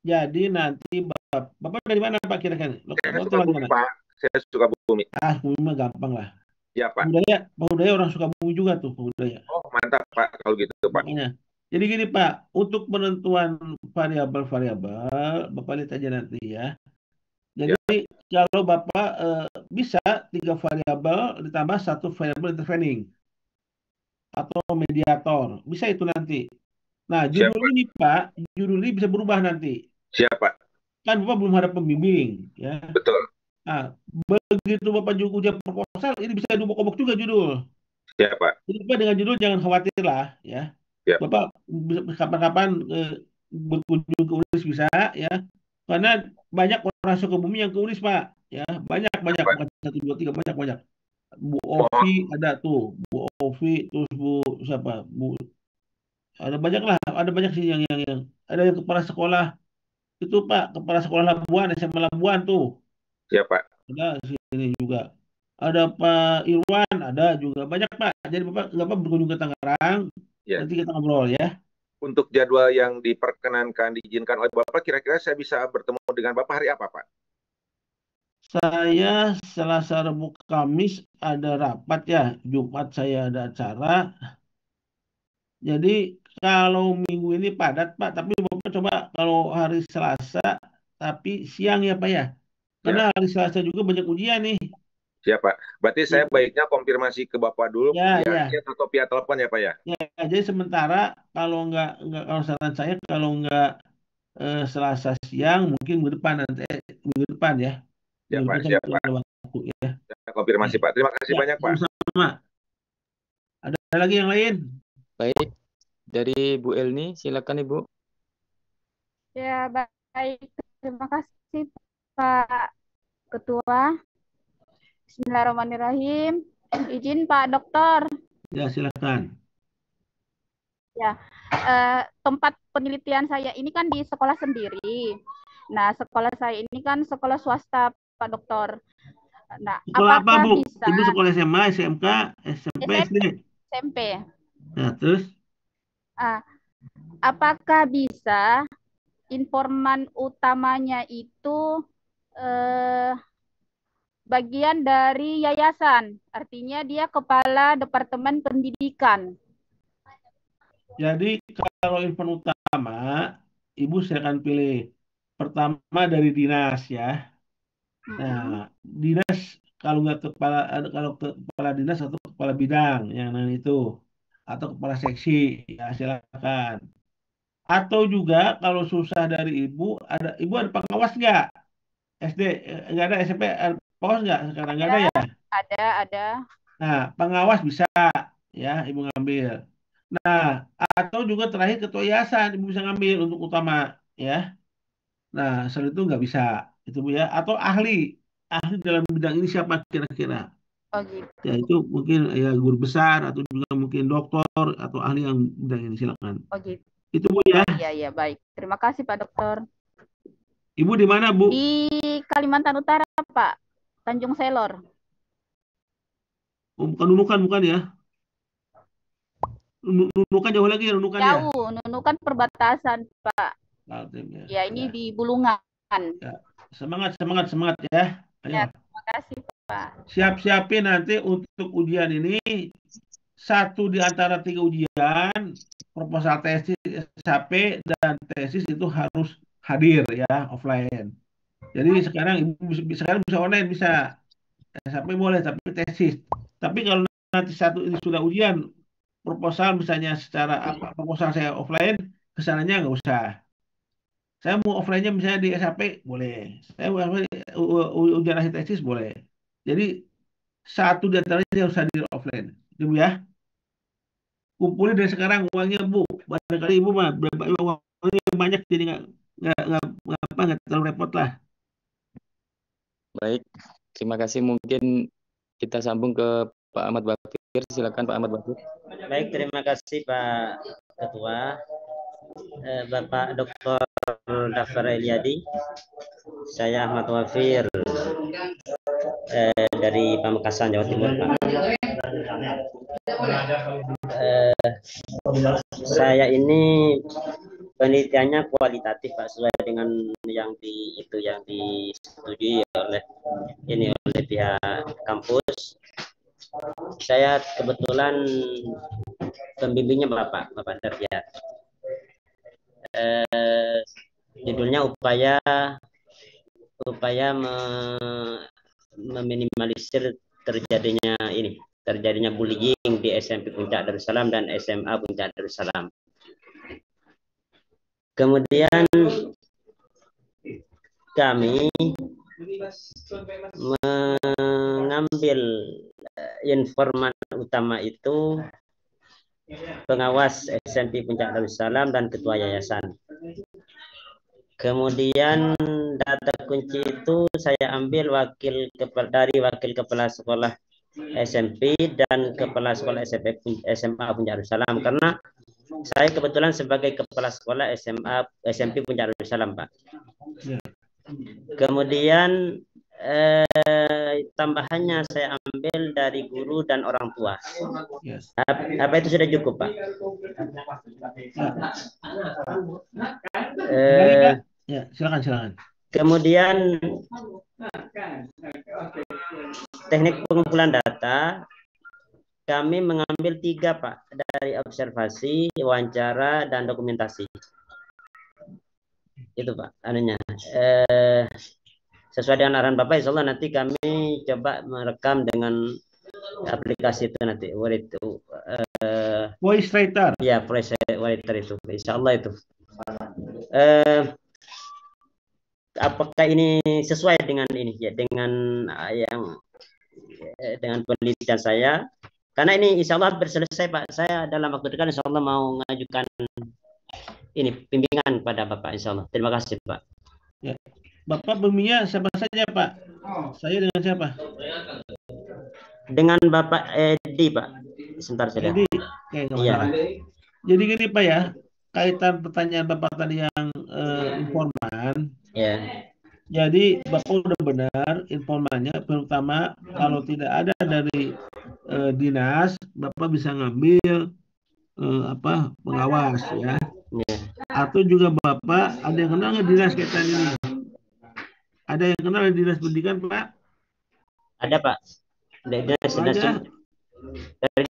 Jadi nanti Bapak dari mana Pak kira-kira? Saya Lokal suka di bumi mana? Pak. Saya suka bumi. Ah, Bumi mah gampang lah. Ya Pak. Pak Budaya orang suka bumi juga tuh, Pak Budaya. Oh mantap Pak kalau gitu Pak. Makanya Jadi gini Pak, untuk penentuan variabel-variabel, Bapak lihat aja nanti ya. Ya, Jadi kalau Bapak bisa 3 variabel ditambah 1 variabel intervening atau mediator, bisa itu nanti. Nah, judul siapa? ini Pak, judul ini bisa berubah nanti. Siapa? Kan Bapak belum ada pembimbing, ya. Betul. Nah, begitu Bapak juga ujian proposal, ini bisa diubah-ubah juga judul. Siapa? Jadi Bapak dengan judul jangan khawatir lah, ya. Ya, Bapak bisa kapan-kapan berkunjung ke UNIS bisa, ya. Karena banyak orang Sukabumi yang ke UNIS, Pak. Ya, banyak, siapa? bukan satu, dua, tiga, banyak. Bu Oh, Ovi ada tuh, Bu Ovi, terus Bu siapa? Ada banyak lah, ada banyak sih yang ada yang kepala sekolah itu Pak, kepala sekolah Labuan, SMA Labuan tuh, siapa? ada sini juga. Ada Pak Irwan, ada juga banyak Pak. Jadi Bapak nggak apa berkunjung ke Tangerang, Ya. nanti kita ngobrol ya. Untuk jadwal yang diperkenankan, diizinkan oleh Bapak, kira-kira saya bisa bertemu dengan Bapak hari apa, Pak? Saya Selasa, Rabu, Kamis ada rapat ya, Jumat saya ada acara. Jadi kalau minggu ini padat Pak, tapi Bapak coba kalau hari Selasa, tapi siang ya Pak ya. Karena Ya, hari Selasa juga banyak ujian nih. siapa? Berarti saya Jadi, baiknya konfirmasi ke Bapak dulu via ya. chat atau via telepon ya, Pak ya? Ya, jadi sementara kalau kalau saran saya kalau nggak Selasa siang mungkin minggu depan nanti minggu depan ya. Ya, Minggu depan Pak. saya Siap, mungkin Pak. ada waktu ya. Saya konfirmasi, Pak. Terima kasih Ya, banyak, Pak. sama-sama. Ada lagi yang lain? Baik, dari Bu Elni, silakan Ibu. Ya, baik. Terima kasih, Pak Ketua. Bismillahirrahmanirrahim. Izin, Pak Dokter. Ya, silakan. Ya, tempat penelitian saya ini kan di sekolah sendiri. Nah, sekolah saya ini kan sekolah swasta, Pak Dokter. Nah, Sekolah apa, apakah Bu? bisa Ibu sekolah SMA, SMK, SMP, SD? SMP? Nah, terus? Ah, apakah bisa informan utamanya itu bagian dari yayasan, artinya dia kepala departemen pendidikan. Jadi kalau info utama, Ibu silakan pilih. Pertama dari dinas ya. Nah, dinas kalau nggak kalau kepala dinas atau kepala bidang yang itu atau kepala seksi ya silakan. Atau juga kalau susah dari ibu ada pengawas nggak? SD nggak ada, SMP ada pengawas nggak? Sekarang nggak ada ya. Ada. Nah, pengawas bisa ya ibu ngambil. Nah, atau juga terakhir ketua yayasan ibu bisa ngambil untuk utama ya. Nah, selain itu nggak bisa itu Bu ya. Atau ahli dalam bidang ini siapa kira-kira? Oh gitu. Ya itu mungkin ya guru besar atau juga mungkin doktor atau ahli yang bidang ini silakan. Oh gitu. Itu Bu ya. Iya baik. Terima kasih Pak Dokter. Ibu di mana Bu? Di Kalimantan Utara Pak, Tanjung Selor. Oh, bukan Nunukan bukan ya? Nunukan jauh lagi ya Nunukan ya? Jauh, Nunukan perbatasan Pak. Kaltim, ya. Ya ini di Bulungan. Ya. Semangat ya. Ayo. Ya, terima kasih Pak. Siap-siapin nanti untuk ujian ini satu di antara 3 ujian proposal tesis SHP dan tesis itu harus hadir ya offline. Jadi sekarang bisa online bisa SHP boleh tapi tesis. Tapi kalau nanti satu ini sudah ujian proposal misalnya secara proposal saya offline kesananya nggak usah. Saya mau offline-nya misalnya di SHP boleh. Saya mau ujian akhir tesis boleh. Jadi satu di antaranya harus hadir offline. Itu ya. Kumpulin dari sekarang uangnya Bu. Barangkali Ibu mah berapa uangnya banyak jadi nggak terlalu repot lah. Baik, terima kasih. Mungkin kita sambung ke Pak Ahmad Bakir. Silakan Pak Ahmad Bakir. Baik, terima kasih Pak Ketua. Bapak Dr. Daftar Eliadi. Saya Ahmad Wafir dari Pamekasan, Jawa Timur, Pak. Saya ini penelitiannya kualitatif Pak, sesuai dengan yang disetujui oleh pihak kampus. Saya kebetulan pembimbingnya Bapak Dardiat. judulnya upaya meminimalisir terjadinya bullying di SMP Puncak Darussalam dan SMA Puncak Darussalam. Kemudian kami mengambil informan utama itu pengawas SMP Puncak Darussalam dan ketua yayasan. Kemudian data kunci itu saya ambil dari wakil kepala sekolah SMP dan kepala sekolah SMA Puncak Darussalam, karena saya kebetulan sebagai kepala sekolah SMP Puncak Darussalam, Pak. Kemudian tambahannya saya ambil dari guru dan orang tua. Apa itu sudah cukup, Pak? Ya, silakan. Kemudian teknik pengumpulan data kami mengambil 3, Pak, dari observasi, wawancara, dan dokumentasi. Itu, Pak, anunya. Sesuai dengan arahan Bapak, insya Allah nanti kami coba merekam dengan aplikasi itu nanti. Voice writer. Ya, voice writer itu. Insya Allah itu. Apakah ini sesuai dengan ini ya, dengan penelitian saya? Karena ini insya Allah selesai, Pak. Saya dalam waktu dekat insya Allah mau mengajukan ini bimbingan pada Bapak, insya Allah. Terima kasih, Pak. Ya. Bapak bimbingnya siapa saja, Pak? Saya dengan siapa? Dengan Bapak Edi, Pak. Sebentar saja. Edi. Iya. Jadi gini, Pak ya, kaitan pertanyaan Bapak tadi yang informan. Ya. Jadi Bapak udah benar informannya, terutama kalau tidak ada dari dinas, Bapak bisa ngambil pengawas ya. Atau juga Bapak ada yang kenal nggak dinas kaitan ini? Ada yang kenal dinas pendidikan, Pak? Ada, Pak. Dari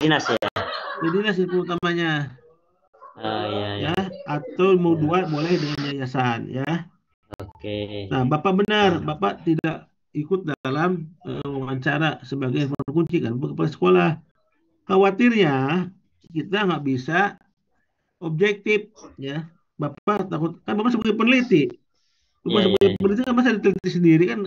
dinas ya. Di dinas itu utamanya. Ya. Atau mau 2 boleh dengan yayasan ya. Oke. Nah, Bapak benar, Bapak tidak ikut dalam wawancara sebagai informan kunci kan, kepala sekolah. Khawatirnya kita nggak bisa objektif ya. Bapak takut kan Bapak sebagai peneliti. Bapak sebagai peneliti kan masa diteliti sendiri kan.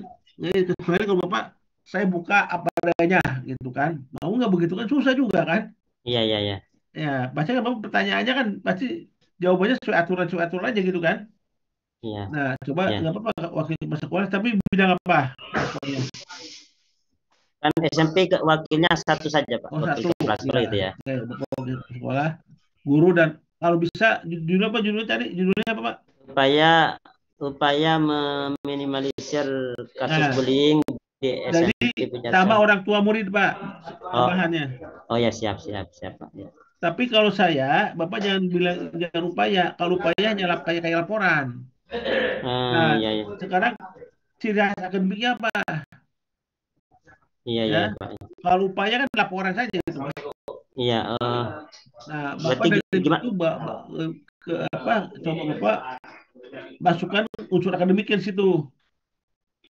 Kecuali kalau Bapak saya buka apa adanya gitu kan. Mau nggak begitu kan susah juga kan. Iya. Ya, pasti kan Bapak pertanyaannya kan pasti jawabannya sesuai aturan aja gitu kan. Iya. Nah, coba nggak apa-apa wakil kepala sekolah, tapi bidang apa? Kan SMP wakilnya satu saja, Pak. Wakil kepala sekolah itu ya. Wakil sekolah, guru, dan kalau bisa judulnya tadi judulnya apa, Pak? Upaya meminimalisir kasus bullying di SMP. Jadi sama orang tua murid, Pak, tambahannya. Oh ya, siap Pak. Ya. Tapi kalau saya, Bapak jangan upaya. Kalau upaya hanya kayak laporan. Nah, iya. Sekarang ciri khas akademiknya apa? Iya, Pak. Kalau upaya kan laporan saja gitu. Iya. Nah, Bapak dari itu coba Bapak masukkan unsur akademiknya di situ.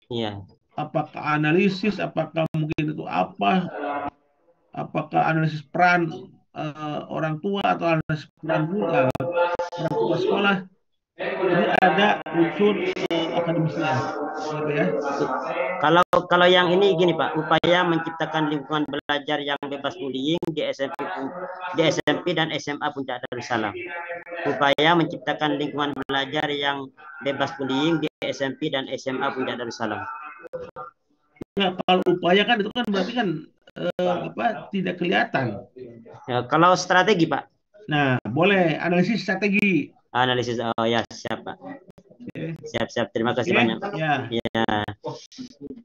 Iya. Apakah analisis, apakah mungkin itu apakah analisis peran orang tua atau analisis peran guru, orang tua sekolah. Jadi ada unsur akademisnya, gitu ya. Kalau yang ini gini, Pak, upaya menciptakan lingkungan belajar yang bebas bullying di SMP dan SMA Puncak Darussalam. Upaya menciptakan lingkungan belajar yang bebas bullying di SMP dan SMA Puncak Darussalam. Nah, kalau upaya kan itu kan berarti kan tidak kelihatan. Ya, kalau strategi, Pak. Nah, boleh analisis strategi. Analisis, oh ya, siap, Pak. Okay. Siap. Terima kasih banyak. Ya.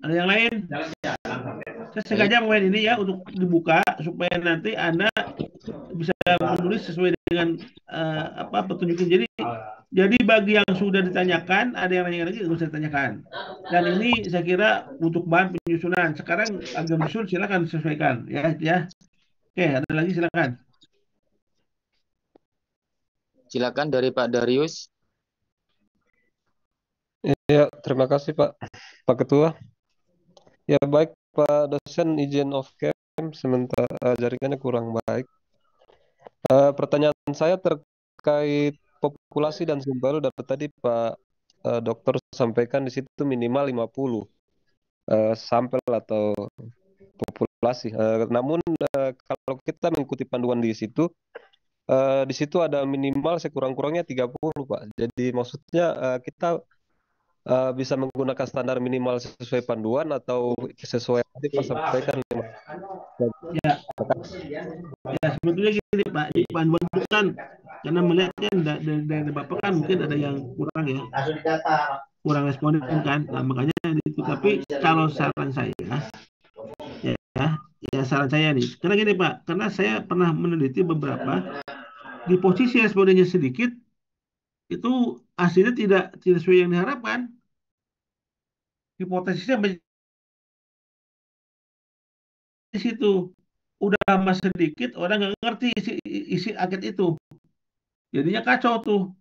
Ada yang lain? Saya sengaja main ini ya untuk dibuka supaya nanti Anda bisa menulis sesuai dengan petunjukin. Jadi bagi yang sudah ditanyakan, ada yang nanya lagi nggak usah ditanyakan. Dan ini saya kira untuk bahan penyusunan. Sekarang agak menyusun, silakan sesuaikan ya. Oke, ada lagi silakan. Silakan dari Pak Darius. Ya, terima kasih Pak Ketua. Ya, baik Pak dosen, izin off cam sementara jaringannya kurang baik. Pertanyaan saya terkait populasi dan sampel dari tadi Pak dokter sampaikan di situ minimal 50 sampel atau populasi. Namun kalau kita mengikuti panduan di situ ada minimal sekurang-kurangnya 30 Pak. Jadi maksudnya kita bisa menggunakan standar minimal sesuai panduan atau sesuai yang tadi Pak sampaikan 5. Ya, ya sebetulnya gini Pak, di panduan itu kan karena melihat kan dari Bapak kan mungkin ada yang kurang ya, kurang responden kan. Nah, makanya itu. Tapi kalau saran saya, ya, ya saran saya nih, karena gini Pak, karena saya pernah meneliti beberapa di posisi respondennya sedikit, itu hasilnya tidak sesuai yang diharapkan. Hipotesisnya di situ udah mas sedikit orang nggak ngerti isi angket itu, jadinya kacau tuh.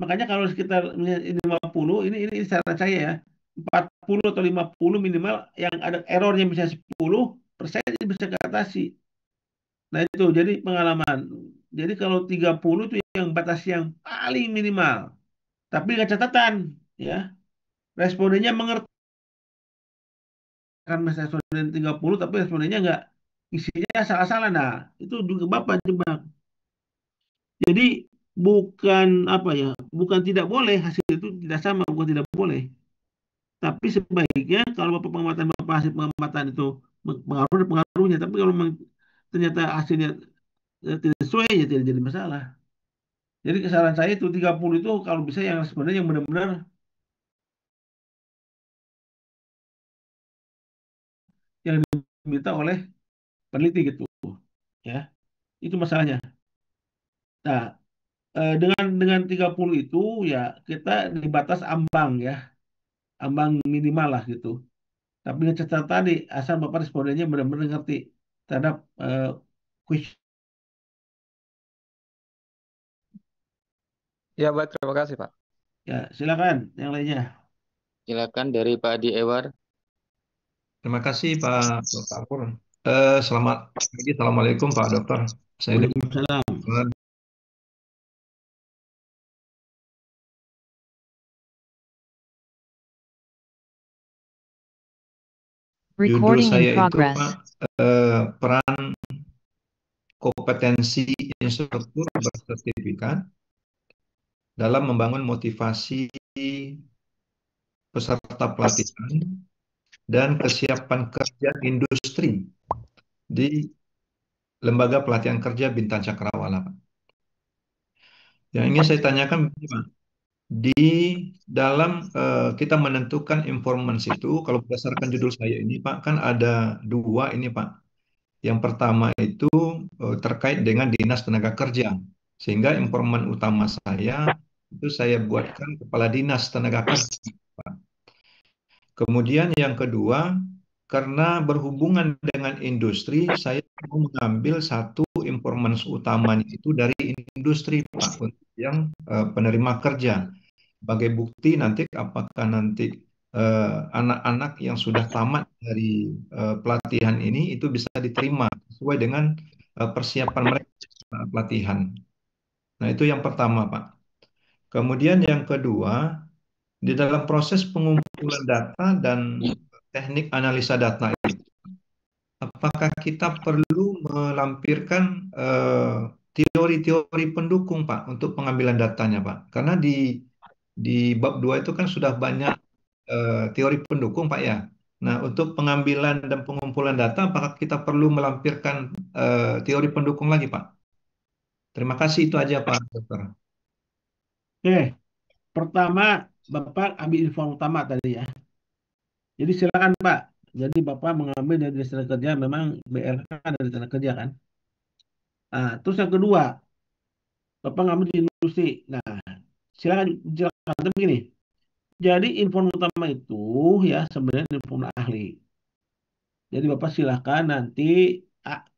Makanya kalau sekitar 50, ini saran saya ya, 40 atau 50 minimal yang ada errornya bisa 10% ini bisa teratasi. Nah itu jadi pengalaman. Jadi kalau 30 itu yang batas yang paling minimal. Tapi dengan catatan ya, respondennya mengerti kan mas responden 30 tapi respondennya nggak isinya salah-salah. Nah, itu juga Bapak jebak. Jadi bukan apa ya, bukan tidak boleh hasil itu tidak sama, bukan tidak boleh. Tapi sebaiknya kalau Bapak pengamatan Bapak hasil pengamatan itu pengaruh ada pengaruhnya. Tapi kalau memang ternyata hasilnya tidak sesuai ya tidak jadi masalah. Jadi saran saya itu 30 itu kalau bisa yang sebenarnya yang benar-benar yang diminta oleh peneliti gitu ya. Itu masalahnya. Nah, dengan 30 itu ya kita di batas ambang ya, ambang minimal lah gitu. Tapi dengan catatan tadi asal Bapak respondennya benar-benar ngerti terhadap kuis. Ya, baik, terima kasih Pak. Ya, silakan yang lainnya. Silakan dari Pak Adi Ewar. Terima kasih Pak Dr. Selamat pagi, Assalamualaikum Pak Dokter. Saya Waalaikumsalam. dengar judul Recording in saya itu progress. Pak, peran kompetensi instruktur bersertifikat dalam membangun motivasi peserta pelatihan dan kesiapan kerja industri di Lembaga Pelatihan Kerja Bintang Cakrawala, Pak. Yang ingin saya tanyakan begini, Pak. Di dalam kita menentukan informance itu, kalau berdasarkan judul saya ini, Pak, kan ada dua ini, Pak. Yang pertama itu terkait dengan Dinas Tenaga Kerja, sehingga informan utama saya itu saya buatkan Kepala Dinas Tenaga Kerja, Pak. Kemudian yang kedua, karena berhubungan dengan industri, saya mau mengambil satu informan utamanya itu dari industri, Pak, untuk yang penerima kerja. Sebagai bukti nanti apakah nanti anak-anak yang sudah tamat dari pelatihan ini itu bisa diterima sesuai dengan persiapan mereka pelatihan. Nah, itu yang pertama, Pak. Kemudian yang kedua, di dalam proses pengumpulan data dan teknik analisa data itu, apakah kita perlu melampirkan teori-teori pendukung, Pak, untuk pengambilan datanya, Pak? Karena di bab 2 itu kan sudah banyak teori pendukung, Pak ya. Nah, untuk pengambilan dan pengumpulan data, apakah kita perlu melampirkan teori pendukung lagi, Pak? Terima kasih, itu aja, Pak Dokter. Oke, pertama Bapak ambil info utama tadi ya. Jadi silakan Pak. Jadi Bapak mengambil dari Dinas Tenaga Kerja, memang BRK dari Tenaga Kerja kan. Nah, terus yang kedua, Bapak ngambil di industri. Nah, silakan jelaskan. Tapi begini, jadi info utama itu ya sebenarnya info ahli. Jadi Bapak silakan nanti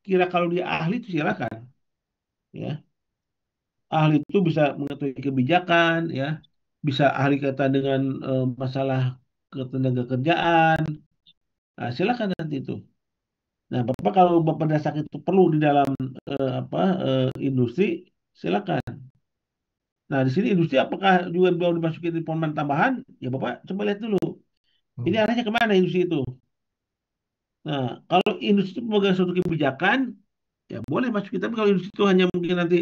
kira kalau dia ahli itu silakan ya. Ahli itu bisa mengetahui kebijakan ya, bisa ahli kaitan dengan masalah ketenaga kerjaan. Nah, silakan nanti itu. Nah, Bapak kalau Bapak dasar itu perlu di dalam industri, silakan. Nah, di sini industri apakah juga mau dimasukin di format tambahan? Ya Bapak coba lihat dulu. Ini arahnya kemana industri itu? Nah, kalau industri itu memegang suatu kebijakan, ya boleh masukin. Tapi kalau industri itu hanya mungkin nanti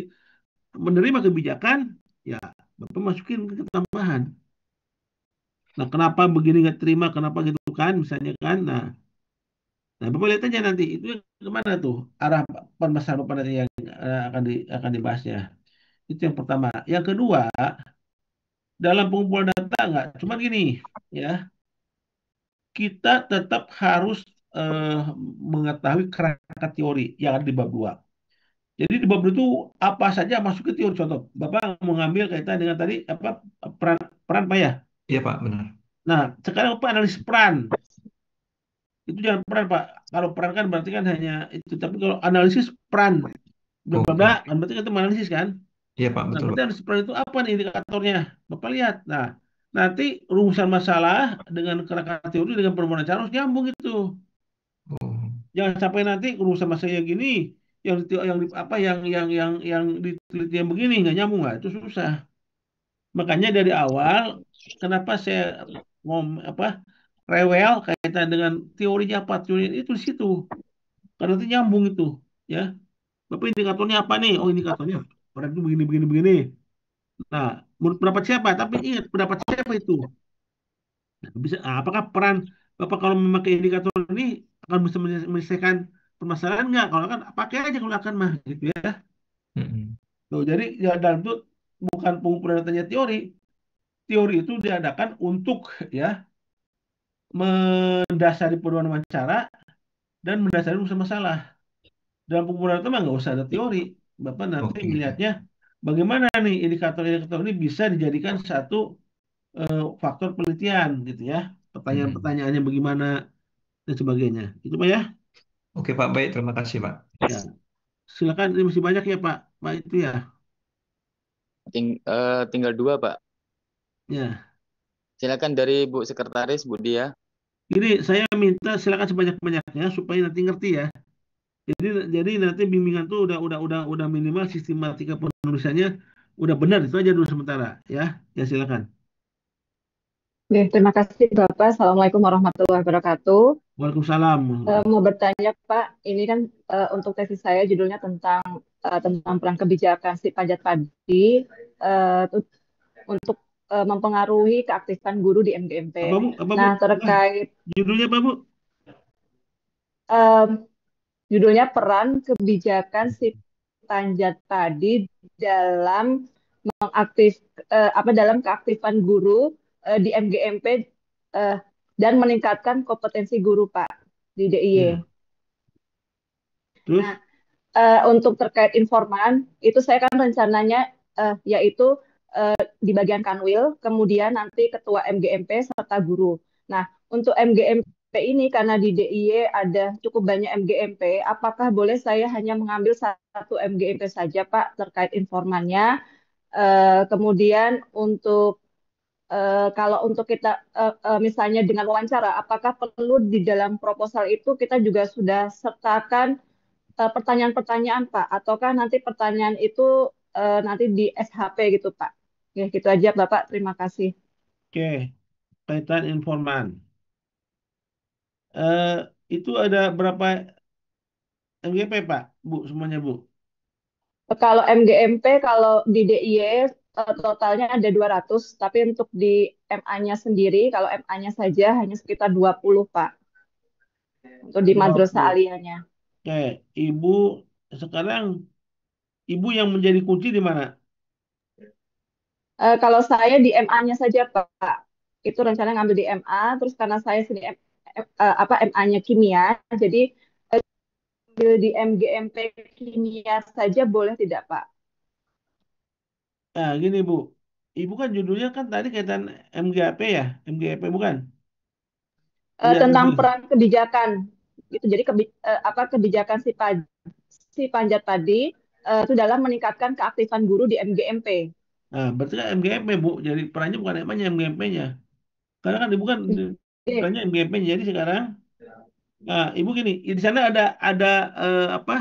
menerima kebijakan, ya Bapak masukin ke tambahan. Nah, kenapa begini nggak terima? Kenapa gitu kan? Misalnya kan. Nah, Bapak lihat aja nanti itu kemana tuh arah permasalahan Bapak nanti yang akan dibahasnya. Itu yang pertama. Yang kedua, dalam pengumpulan data nggak, cuman gini, ya kita tetap harus mengetahui kerangka teori yang ada di bab 2. Jadi di bab 2 itu apa saja masuk ke teori. Contoh, Bapak mengambil kaitan dengan tadi apa peran peran Pak ya? Iya Pak, benar. Nah, sekarang Bapak analisis peran. Itu jangan peran Pak. Kalau peran kan berarti kan hanya itu. Tapi kalau analisis peran, bla bla bla, kan berarti kan itu analisis kan? Iya Pak, Nah, betul berarti Pak. analisis peran itu apa nih indikatornya? Bapak lihat. Nah, nanti rumusan masalah dengan kerangka teori dengan permohonan cara harus nyambung itu. Oh, Jangan sampai nanti rumusan masalah yang gini, yang diteliti yang begini nggak nyambung lah. Itu susah. Makanya dari awal, kenapa saya ngom apa rewel kaitan dengan teorinya apa teori itu di situ. Karena itu nyambung itu, ya. Bapak indikatornya apa nih? Oh, indikatornya peran itu begini begini begini. Nah, menurut pendapat siapa? Tapi ingat pendapat siapa itu? Nah, apakah peran Bapak kalau memakai indikator ini akan bisa menyelesaikan permasalahan nggak? Kalau kan pakai aja kalau akan mah gitu ya. mm-mm. Tuh, jadi ya, dalam itu bukan pengumpulan datanya teori. Teori itu diadakan untuk ya mendasari pedoman wawancara dan mendasari rumus masalah. Dalam pengumpulan data mah nggak usah ada teori. Bapak nanti Oke. melihatnya bagaimana nih indikator-indikator ini bisa dijadikan satu faktor penelitian gitu ya. Pertanyaan-pertanyaannya bagaimana dan sebagainya. Itu Pak ya. Oke Pak, baik. Terima kasih Pak. Ya, silakan ini masih banyak ya Pak. Pak itu ya. Tinggal 2, Pak. Ya. Silakan dari Bu Sekretaris, Bu Dia. Ini saya minta silakan sebanyak-banyaknya supaya nanti ngerti ya. Jadi nanti bimbingan tuh udah minimal sistematika penulisannya udah benar itu aja dulu sementara ya. Ya silakan. Oke, terima kasih Bapak. Assalamualaikum warahmatullahi wabarakatuh. Waalaikumsalam. Mau bertanya Pak, ini kan untuk tesis saya judulnya tentang peran kebijakan si panjat padi untuk mempengaruhi keaktifan guru di MGMP. Apa, Nah, Bu? terkait Judulnya apa Bu? Judulnya peran kebijakan si panjat padi dalam dalam keaktifan guru di MGMP dan meningkatkan kompetensi guru Pak di DIY. Terus? Nah, untuk terkait informan itu saya kan rencananya yaitu di bagian kanwil, kemudian nanti ketua MGMP serta guru. Nah, untuk MGMP ini karena di DIY ada cukup banyak MGMP, apakah boleh saya hanya mengambil satu MGMP saja Pak terkait informannya? Kemudian kalau untuk kita misalnya dengan wawancara, apakah perlu di dalam proposal itu kita juga sudah sertakan pertanyaan-pertanyaan Pak, ataukah nanti pertanyaan itu nanti di SHP gitu Pak? Ya, gitu aja Bapak, terima kasih. Oke, kaitan informan. Itu ada berapa MGP Pak, Bu, semuanya Bu? Kalau MGMP, kalau di DIY totalnya ada 200, tapi untuk di MA-nya sendiri, kalau MA-nya saja hanya sekitar 20 Pak, untuk di madrasah 20. aliyahnya. Oke, Ibu sekarang Ibu yang menjadi kunci di mana? Kalau saya di MA-nya saja Pak, itu rencana ngambil di MA, terus karena saya sini MA-nya kimia, jadi ambil di MGMP kimia saja boleh tidak Pak? Nah, gini Bu. Ibu kan judulnya kan tadi kaitan MGAP ya? MGAP bukan? Tentang peran kebijakan itu jadi kebijakan si panjat tadi itu dalam meningkatkan keaktifan guru di MGMP. Nah, berarti kan MGMP, Bu. Jadi perannya bukan MA-nya, MGMP-nya. Karena kan Ibu kan Iya, perannya MGMP-nya. Jadi sekarang, nah, Ibu gini, di sana ada apa?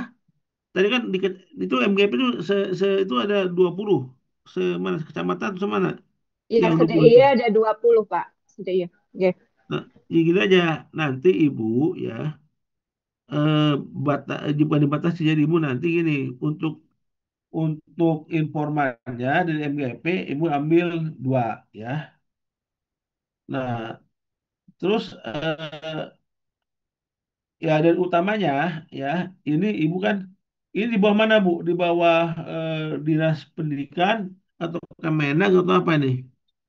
Tadi kan itu MGMP itu itu ada 20. Semana kecamatan atau semana iya, yang 20 CDIY itu. ada 20, Pak. CDIY. Oke. Nah, ya gini aja. Nanti Ibu ya eh bukan dibatasi, jadi Ibu nanti gini untuk informannya dari MGP Ibu ambil 2 ya. Nah, terus ya dan utamanya ya ini Ibu kan ini di bawah mana Bu? Di bawah Dinas Pendidikan atau Kemenag atau apa nih?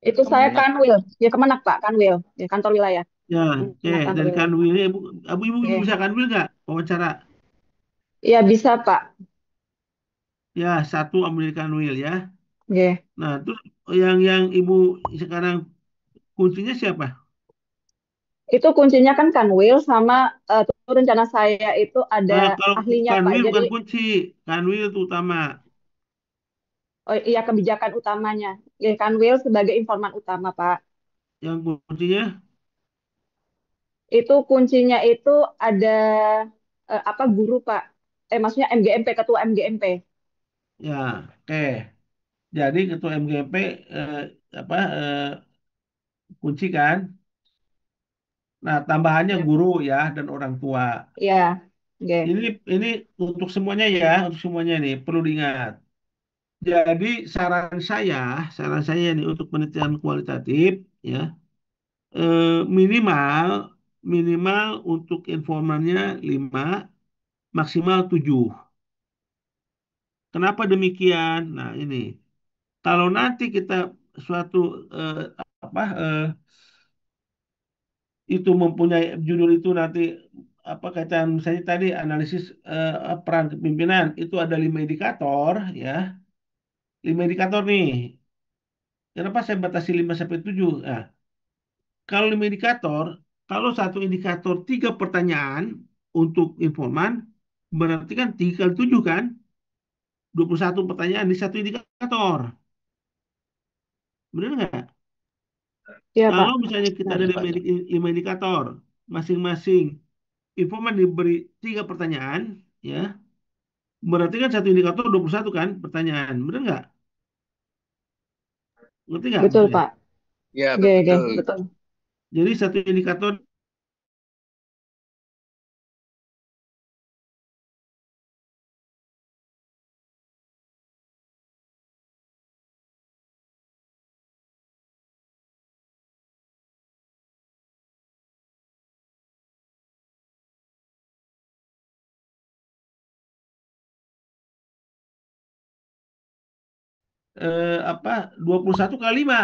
Itu saya Kemenak. Kanwil. Ya Kemenak, Pak. Kanwil. Ya, kantor wilayah. Ya, oke, Kemenak kantor dari wilayah. Kanwil ini Ibu Oke. bisa Kanwil nggak wawancara? Iya, bisa, Pak. Ya, satu ambil dari Kanwil ya. Oke. Nah, terus yang Ibu sekarang kuncinya siapa? Itu kuncinya kan Kanwil sama tuh rencana saya itu ada Kalau ahlinya, Pak. Kanwil Jadi, bukan kunci, Kanwil itu utama. oh iya, kebijakan utamanya. Ya, Kanwil sebagai informan utama, Pak. Yang kuncinya Itu kuncinya itu ada apa guru, Pak. Maksudnya MGMP, ketua MGMP. ya, oke. Jadi ketua MGP apa kunci kan? Nah, tambahannya Ya, guru ya dan orang tua. ya. Oke. Ini untuk semuanya ya, untuk semuanya nih perlu diingat. Jadi saran saya nih untuk penelitian kualitatif ya minimal minimal untuk informannya 5, maksimal 7. Kenapa demikian? Nah, ini kalau nanti kita suatu eh, apa itu mempunyai judul itu nanti apa kaitan misalnya tadi analisis peran kepemimpinan itu ada 5 indikator ya 5 indikator nih kenapa saya batasi 5 sampai 7 nah kalau 5 indikator kalau satu indikator 3 pertanyaan untuk informan berarti kan 3 kali 7 kan 21 pertanyaan di satu indikator benar nggak Iya, Pak. kalau misalnya kita Benar. ada 5 indikator masing-masing informan diberi 3 pertanyaan ya berarti kan satu indikator 21 kan pertanyaan. Benar nggak? Ngerti nggak Betul, maksudnya? Pak. Ya, Oke, oke, betul. betul. Jadi satu indikator apa 21 kali 5.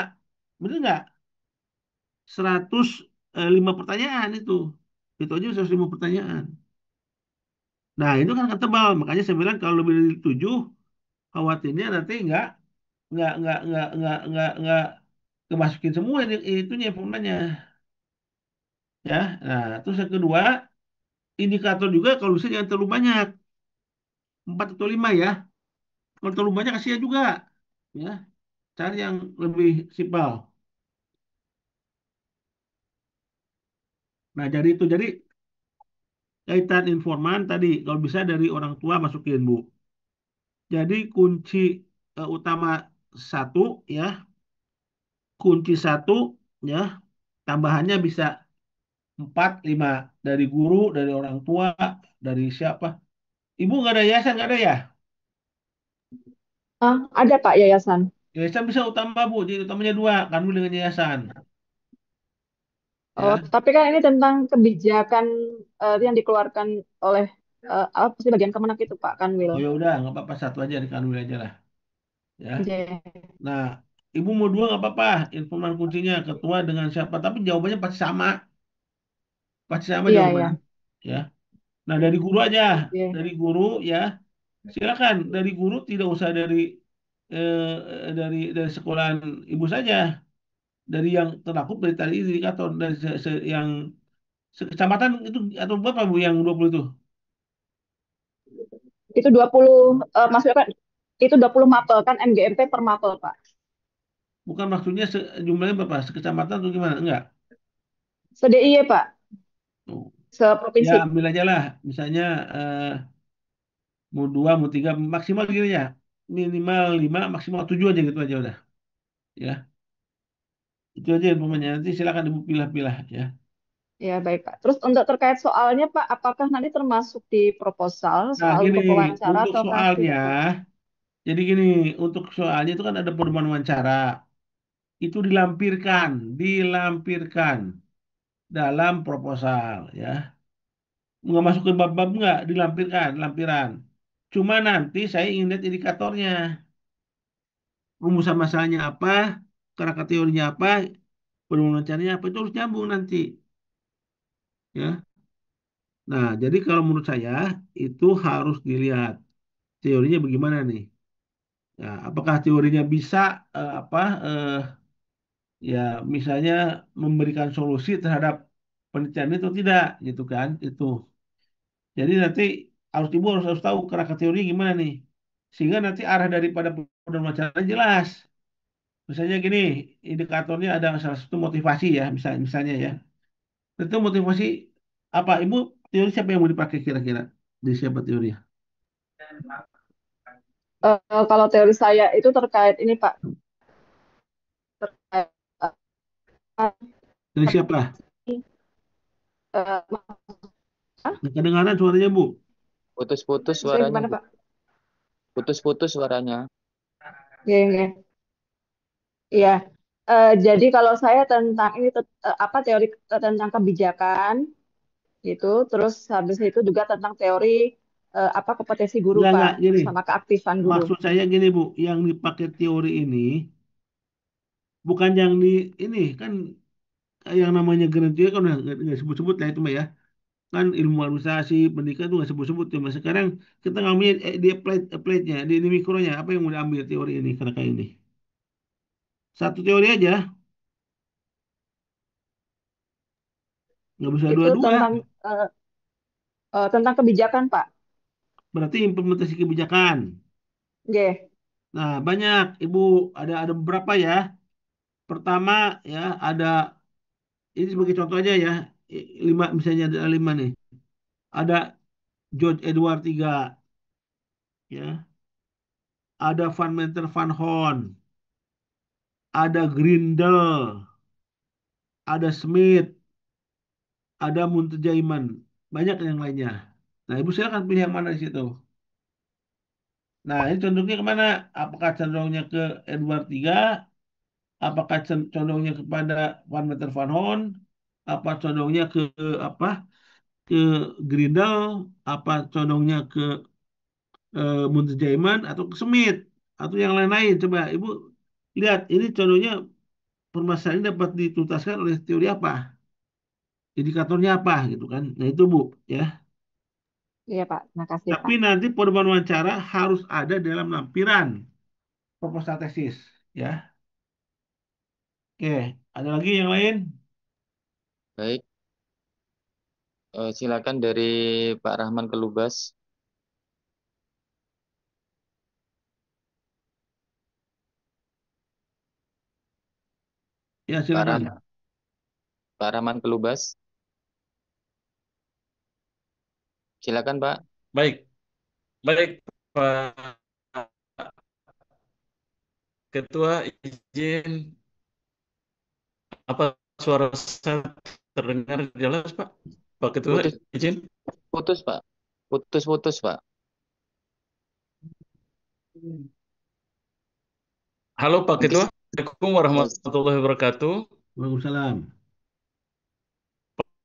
Benar nggak? 105 pertanyaan itu. Itu aja 105 pertanyaan. Nah, itu kan akan tebal. Makanya saya bilang kalau lebih dari 7 khawatirnya nanti nggak kemasukin semua ini, itunya informannya. Ya. Nah, terus yang kedua, indikator juga kalau bisa jangan terlalu banyak. 4 atau 5 ya. Kalau terlalu banyak kasihan juga. Ya, cari yang lebih simpel. Nah, jadi kaitan informan tadi, kalau bisa dari orang tua masukin, Bu. Jadi kunci utama satu, ya, kunci satu, ya, tambahannya bisa 4, 5 dari guru, dari orang tua, dari siapa. Ibu nggak ada yayasan, nggak ada ya? Ah, ada, Pak, yayasan. Yayasan bisa utama, Bu. Jadi utamanya 2, kan Bu dengan yayasan. Oh, Ya, tapi kan ini tentang kebijakan yang dikeluarkan oleh apa sih bagian Kemenak itu, Pak Kanwil. oh ya udah, nggak apa-apa satu aja di Kanwil aja lah. Ya. Oke. Nah, ibu mau 2 nggak apa-apa. Informan kuncinya ketua dengan siapa, tapi jawabannya pasti sama Iya, jawabannya. iya. Ya. Nah, dari guru aja, Oke. dari guru ya, silakan dari guru tidak usah dari sekolahan ibu saja, dari yang terlaku dari tadi indikator dari yang sekecamatan itu atau berapa Bu yang 20 itu? Itu 20 maksudnya kan itu 20 mapel kan MGMP per mapel, Pak. Bukan maksudnya jumlahnya berapa? Sekecamatan atau gimana? Enggak. Se-DIY, Pak, Oh. Ya seprovinsi. ambil aja lah. Misalnya mau 2, mau 3, maksimal gitu ya. Minimal 5, maksimal 7 aja gitu aja udah. Ya, itu aja umpamanya. Nanti silakan Ibu pilah-pilah ya. Ya, baik, Pak. Terus untuk terkait soalnya, Pak, apakah nanti termasuk di proposal Nah, soal gini, untuk wawancara untuk ataukah soalnya, tidak, Pak? jadi gini, untuk soalnya itu kan ada pedoman wawancara. Itu dilampirkan dalam proposal ya. Nggak masuk ke bab-bab nggak, dilampirkan, lampiran. Cuma nanti saya ingin lihat indikatornya. Rumusan masalahnya apa, kerangka teorinya apa, pedoman wawancaranya apa, itu harus nyambung nanti. Ya. Nah, jadi kalau menurut saya itu harus dilihat teorinya bagaimana nih. Ya, apakah teorinya bisa apa ya misalnya memberikan solusi terhadap penelitian itu tidak gitu kan itu. Jadi nanti ibu harus tahu kerangka teori gimana nih. Sehingga nanti arah daripada pedoman wawancara jelas. Misalnya gini, indikatornya ada salah satu motivasi ya, misalnya ya. Itu motivasi apa? Ibu teori siapa yang mau dipakai kira-kira? Di siapa teorinya? Kalau teori saya itu terkait ini, Pak, terkait Dari siapa? uh, Nggak kedengaran suaranya Bu. Putus-putus saya suaranya, gimana, Bu. Pak? Putus-putus suaranya. Ya, ya. Iya. Jadi kalau saya tentang ini apa teori tentang kebijakan gitu, terus habis itu juga tentang teori apa kompetensi guru, Pak, Enggak, gini. sama keaktifan guru. Maksud saya gini Bu, yang dipakai teori ini bukan yang di ini kan yang namanya genetika kan udah nggak sebut-sebut lah itu mah ya. Kan ilmu administrasi, pendidikan itu nggak sebut-sebut cuma sekarang kita ngambil di applied-nya, di mikronya apa yang mau diambil teori ini kerangka ini. Satu teori aja, nggak bisa Itu dua-dua. tentang kebijakan, Pak. Berarti implementasi kebijakan. Oke. Nah, banyak Ibu ada beberapa ya. Pertama ya ada ini sebagai contoh aja ya. Lima misalnya ada 5 nih. Ada George Edward III ya. Ada Van Meter Van Horn, ada Grindel, ada Smith, ada Muntazaiman. Banyak yang lainnya. Nah, Ibu silakan pilih yang mana di situ. Nah, ini condongnya kemana? Apakah condongnya ke Edward III? Apakah condongnya kepada Van Meter Van Horn? Apa condongnya ke apa? Ke Grindel? Apa condongnya ke Muntazaiman atau ke Smith atau yang lain-lain? Coba Ibu lihat ini condongnya permasalahan ini dapat dituntaskan oleh teori apa? Indikatornya apa gitu kan? Nah itu Bu ya. Iya, Pak. Makasih, Tapi Pak. nanti pedoman wawancara harus ada dalam lampiran proposal tesis ya. Oke, ada lagi yang lain? Baik, silakan dari Pak Rahman Kelubas. Ya Pak silakan. Rahman Kelubas. Silakan, Pak. Baik, baik Pak Ketua, izin apa suara saya terdengar jelas, Pak? Pak Ketua, Putus, izin. putus, Pak. Putus-putus, Pak. Halo Pak Mungkin Ketua, Assalamualaikum warahmatullahi wabarakatuh. Waalaikumsalam.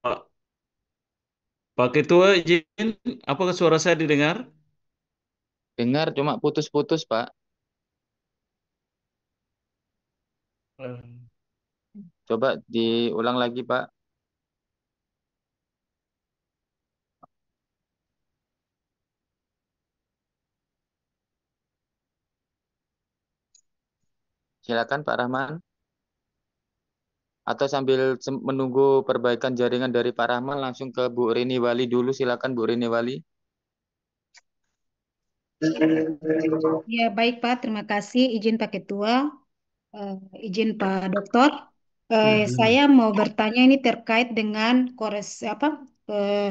Pak, Pak Ketua, izin apakah suara saya didengar? dengar cuma putus-putus, Pak. Coba diulang lagi, Pak. Silakan Pak Rahman. Atau sambil menunggu perbaikan jaringan dari Pak Rahman, langsung ke Bu Rini Wali dulu. Silakan Bu Rini Wali. Ya, baik Pak, terima kasih izin Pak Ketua. Izin Pak Dokter, Ya, silakan. saya mau bertanya ini terkait dengan eh,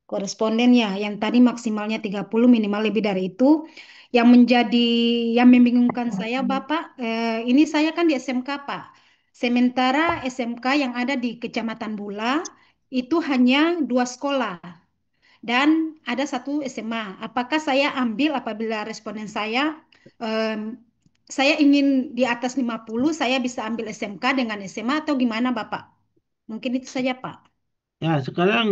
korespondennya yang tadi maksimalnya 30 minimal lebih dari itu. Yang yang membingungkan saya Bapak, ini saya kan di SMK Pak. Sementara SMK yang ada di Kecamatan Bula itu hanya 2 sekolah dan ada 1 SMA. Apakah saya ambil apabila responden em, saya ingin di atas 50, saya bisa ambil SMK dengan SMA atau gimana Bapak? Mungkin itu saja Pak. Ya, sekarang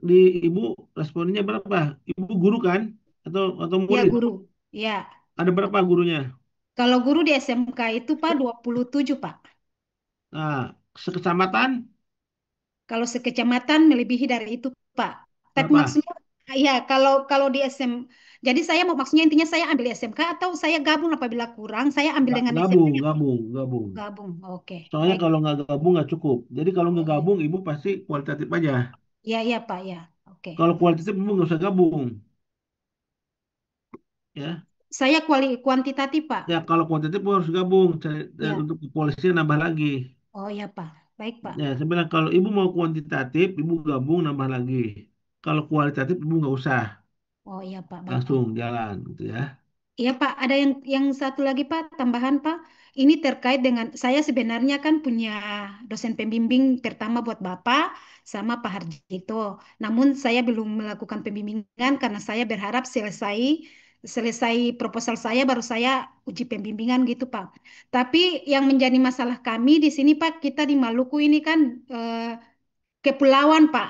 di ibu responnya berapa? Ibu guru kan? Atau Ya murid? guru. Ya. Ada berapa gurunya? Kalau guru di SMK itu Pak 27 Pak. Nah, sekecamatan Kalau sekecamatan melebihi dari itu Pak. Tapi berapa? maksudnya ya kalau di jadi saya mau maksudnya intinya saya ambil SMK atau saya gabung apabila kurang saya ambil dengan SMK Gabung, yang gabung, gabung. gabung. Oke, Soalnya baik. kalau nggak gabung nggak cukup. Jadi kalau Oh nggak iya. gabung, ibu pasti kualitatif aja. Ya ya Pak ya. Oke. Kalau kualitatif ibu nggak usah gabung, ya. Saya kuantitatif Pak. Ya kalau kualitatif ibu harus gabung. Ya. Untuk kepolisian nambah lagi. Oh ya Pak. Baik Pak. Ya, saya bilang kalau ibu mau kuantitatif, ibu gabung nambah lagi. Kalau kualitatif ibu nggak usah, Oh iya Pak. Baik Pak. langsung jalan, gitu ya. Iya Pak, ada yang satu lagi Pak, tambahan Pak. Ini terkait dengan saya sebenarnya kan punya dosen pembimbing pertama buat Bapak sama Pak Harjito. Namun saya belum melakukan pembimbingan karena saya berharap selesai proposal saya baru saya uji pembimbingan gitu Pak. Tapi yang menjadi masalah kami di sini Pak, kita di Maluku ini kan kepulauan Pak.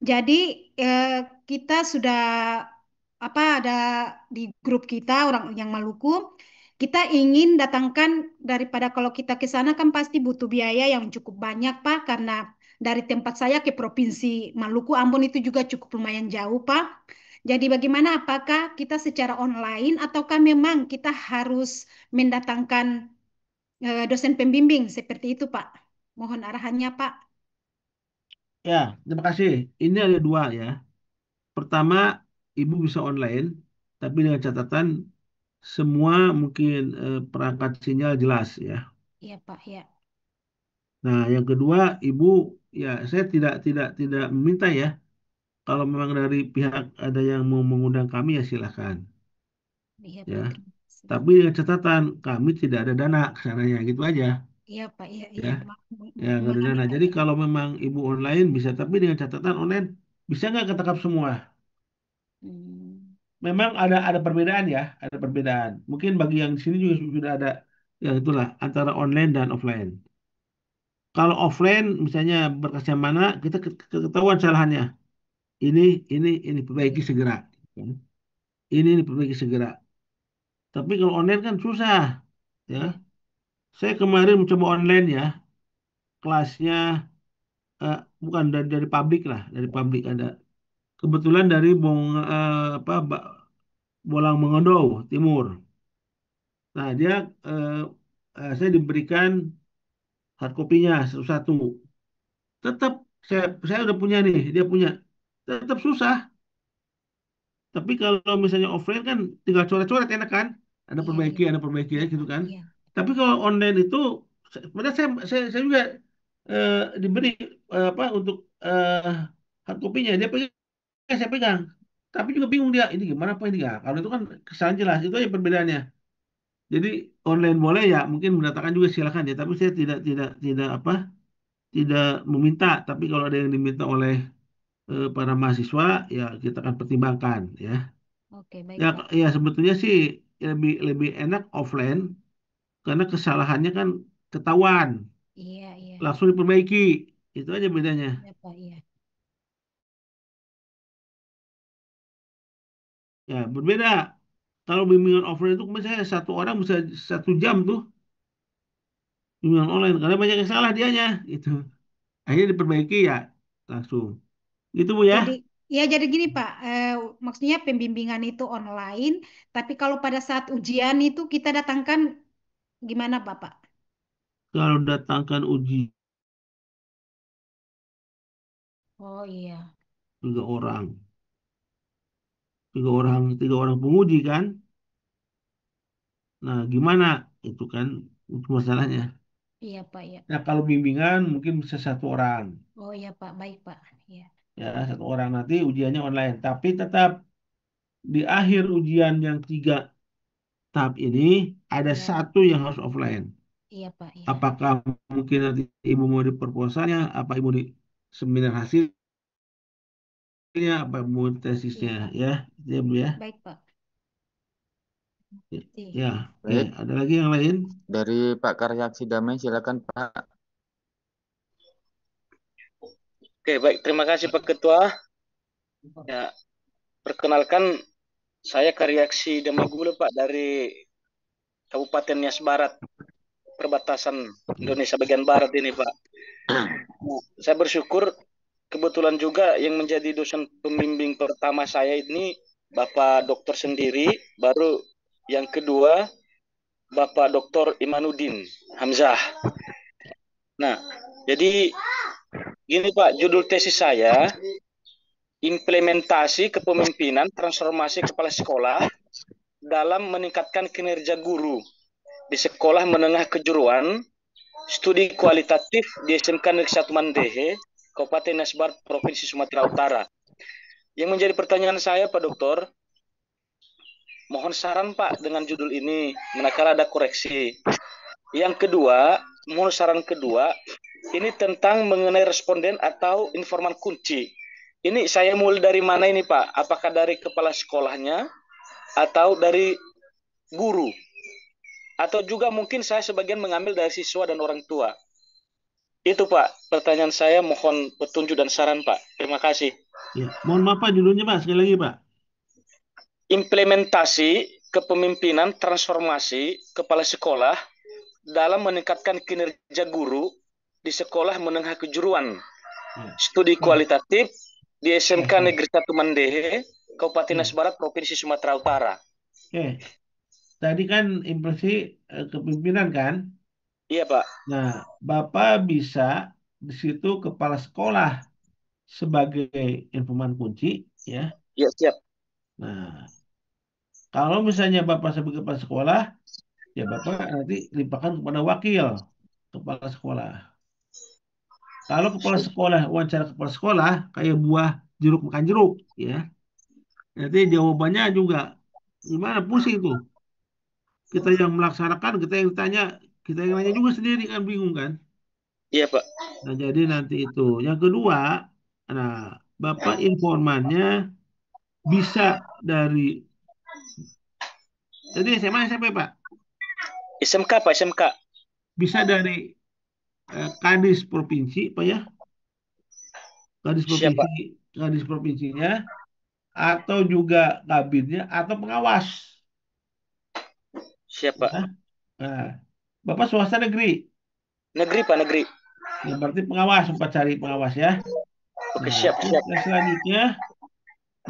Jadi eh, kita sudah ada di grup kita orang yang Maluku, kita ingin datangkan daripada kalau kita ke sana kan pasti butuh biaya yang cukup banyak Pak karena dari tempat saya ke Provinsi Maluku Ambon itu juga cukup lumayan jauh Pak. Jadi bagaimana apakah kita secara online ataukah memang kita harus mendatangkan dosen pembimbing seperti itu Pak? Mohon arahannya Pak. Ya, terima kasih. Ini ada dua ya. Pertama, ibu bisa online, tapi dengan catatan semua mungkin perangkat sinyal jelas ya. Iya Pak, ya. Nah, yang kedua, ibu ya saya tidak meminta ya. Kalau memang dari pihak ada yang mau mengundang kami ya silahkan Iya ya. Pak, terima kasih. Tapi dengan catatan kami tidak ada dana ke sananya gitu aja Iya Pak, iya, ya. iya. Ya nggak ada Memahami dana. Pak, Jadi ya. kalau memang ibu online bisa, tapi dengan catatan online bisa nggak ketangkap semua? Hmm, Memang ada perbedaan ya, ada perbedaan. Mungkin bagi yang di sini juga sudah ada yang itulah antara online dan offline. Kalau offline misalnya berkasnya mana, kita ketahuan kesalahannya. Ini ini perbaiki segera. Ini perbaiki segera. Tapi kalau online kan susah ya. iya, Saya kemarin mencoba online ya, kelasnya bukan dari pabrik lah, dari pabrik ada. Kebetulan dari Bolang Mongondo Timur. Nah, dia saya diberikan hard copy-nya satu-satu. Tetap saya udah punya nih, dia punya. Tetap susah. Tapi kalau misalnya offline kan tinggal coret-coret enak kan? iya, iya, Ada perbaiki ya iya gitu Pak, kan. iya. Tapi kalau online itu padahal saya juga eh, diberi untuk hard copy-nya. Dia pegang, saya pegang. Tapi juga bingung dia, ini gimana apa ini ya? Kalau itu kan kesalahan jelas, itu aja perbedaannya. Jadi online boleh ya, mungkin mendatangkan juga silakan ya. Tapi saya tidak meminta. Tapi kalau ada yang diminta oleh para mahasiswa, ya kita akan pertimbangkan ya. Oke, baik Ya, Pak. ya sebetulnya sih lebih lebih enak offline karena kesalahannya kan ketahuan, Iya, iya, langsung diperbaiki. Itu aja bedanya. iya Pak, iya. Ya, berbeda. Kalau bimbingan offline itu misalnya satu orang bisa 1 jam tuh bimbingan online karena banyak yang salah dianya itu. Akhirnya diperbaiki ya langsung. Gitu Bu ya. Jadi, ya jadi gini Pak, maksudnya pembimbingan itu online, tapi kalau pada saat ujian itu kita datangkan gimana Bapak? Kalau datangkan uji Oh iya, 3 orang, 3 orang penguji kan. Nah, gimana? Itu kan itu masalahnya. Iya, Pak, ya. Nah, kalau bimbingan mungkin bisa 1 orang. Oh iya, Pak. Baik, Pak. Ya. Ya, 1 orang nanti ujiannya online. Tapi tetap di akhir ujian yang 3 tahap ini ada Ya. 1 yang harus offline. Iya, Pak, ya. Apakah mungkin nanti ibu mau di proposalnya, apa ibu di seminar hasilnya, apa mau tesisnya, Iya, Pak. ya, ya Bu ya. Baik, Pak. Iya. Ya, oke. Baik, Ada lagi yang lain? dari Pak Karyaksi Damai silakan Pak. Oke, baik. Terima kasih Pak Ketua. Ya, perkenalkan saya Karyaksi Damai Gula Pak dari Kabupaten Nias Barat, perbatasan Indonesia bagian barat ini Pak. Nah, saya bersyukur kebetulan juga yang menjadi dosen pembimbing pertama saya ini Bapak Dokter sendiri, baru yang kedua Bapak Dokter Imanuddin Hamzah. Nah, jadi gini Pak, judul tesis saya implementasi kepemimpinan transformasi kepala sekolah dalam meningkatkan kinerja guru di sekolah menengah kejuruan, studi kualitatif di SMK Negeri 1 Mandehe, Kabupaten Nias Barat, Provinsi Sumatera Utara. Yang menjadi pertanyaan saya Pak Dokter, mohon saran Pak dengan judul ini, manakala ada koreksi. Yang kedua, mohon saran kedua, ini tentang mengenai responden atau informan kunci. Ini saya mulai dari mana ini Pak? Apakah dari kepala sekolahnya atau dari guru? Atau juga mungkin saya sebagian mengambil dari siswa dan orang tua? Itu Pak, pertanyaan saya, mohon petunjuk dan saran Pak. Terima kasih. Ya, mohon maaf Pak, judulnya Pak, sekali lagi Pak. Implementasi kepemimpinan transformasi kepala sekolah dalam meningkatkan kinerja guru di sekolah menengah kejuruan. Studi kualitatif di SMK Negeri 1 Mandehe, Kabupaten Nias Barat, Provinsi Sumatera Utara. Oke. Tadi kan impresi kepemimpinan kan? Iya Pak. Nah, Bapak bisa di situ kepala sekolah sebagai informan kunci, ya. Iya, siap. Nah, kalau misalnya Bapak sebagai kepala sekolah, ya Bapak nanti limpahkan kepada wakil kepala sekolah. Kalau kepala sekolah, wawancara kepala sekolah, kayak buah jeruk makan jeruk, ya. Nanti jawabannya juga gimana, pusing tuh. Kita yang melaksanakan, kita yang tanya, kita yang nanya juga sendiri kan, bingung kan? Iya Pak. Nah, jadi nanti itu. Yang kedua, nah, Bapak informannya bisa dari, jadi SMA SMP Pak? SMK Pak, SMK. Bisa dari Kadis Provinsi Pak ya? Kadis Siap, Pak. Provinsi, Kadis Provinsinya, atau juga kabinnya, atau pengawas. Siap Pak. Ya? Nah, Bapak swasta negeri? Negeri Pak, negeri. Ya, berarti pengawas, Bapak cari pengawas ya. Oke, Nah, siap, siap. yang selanjutnya,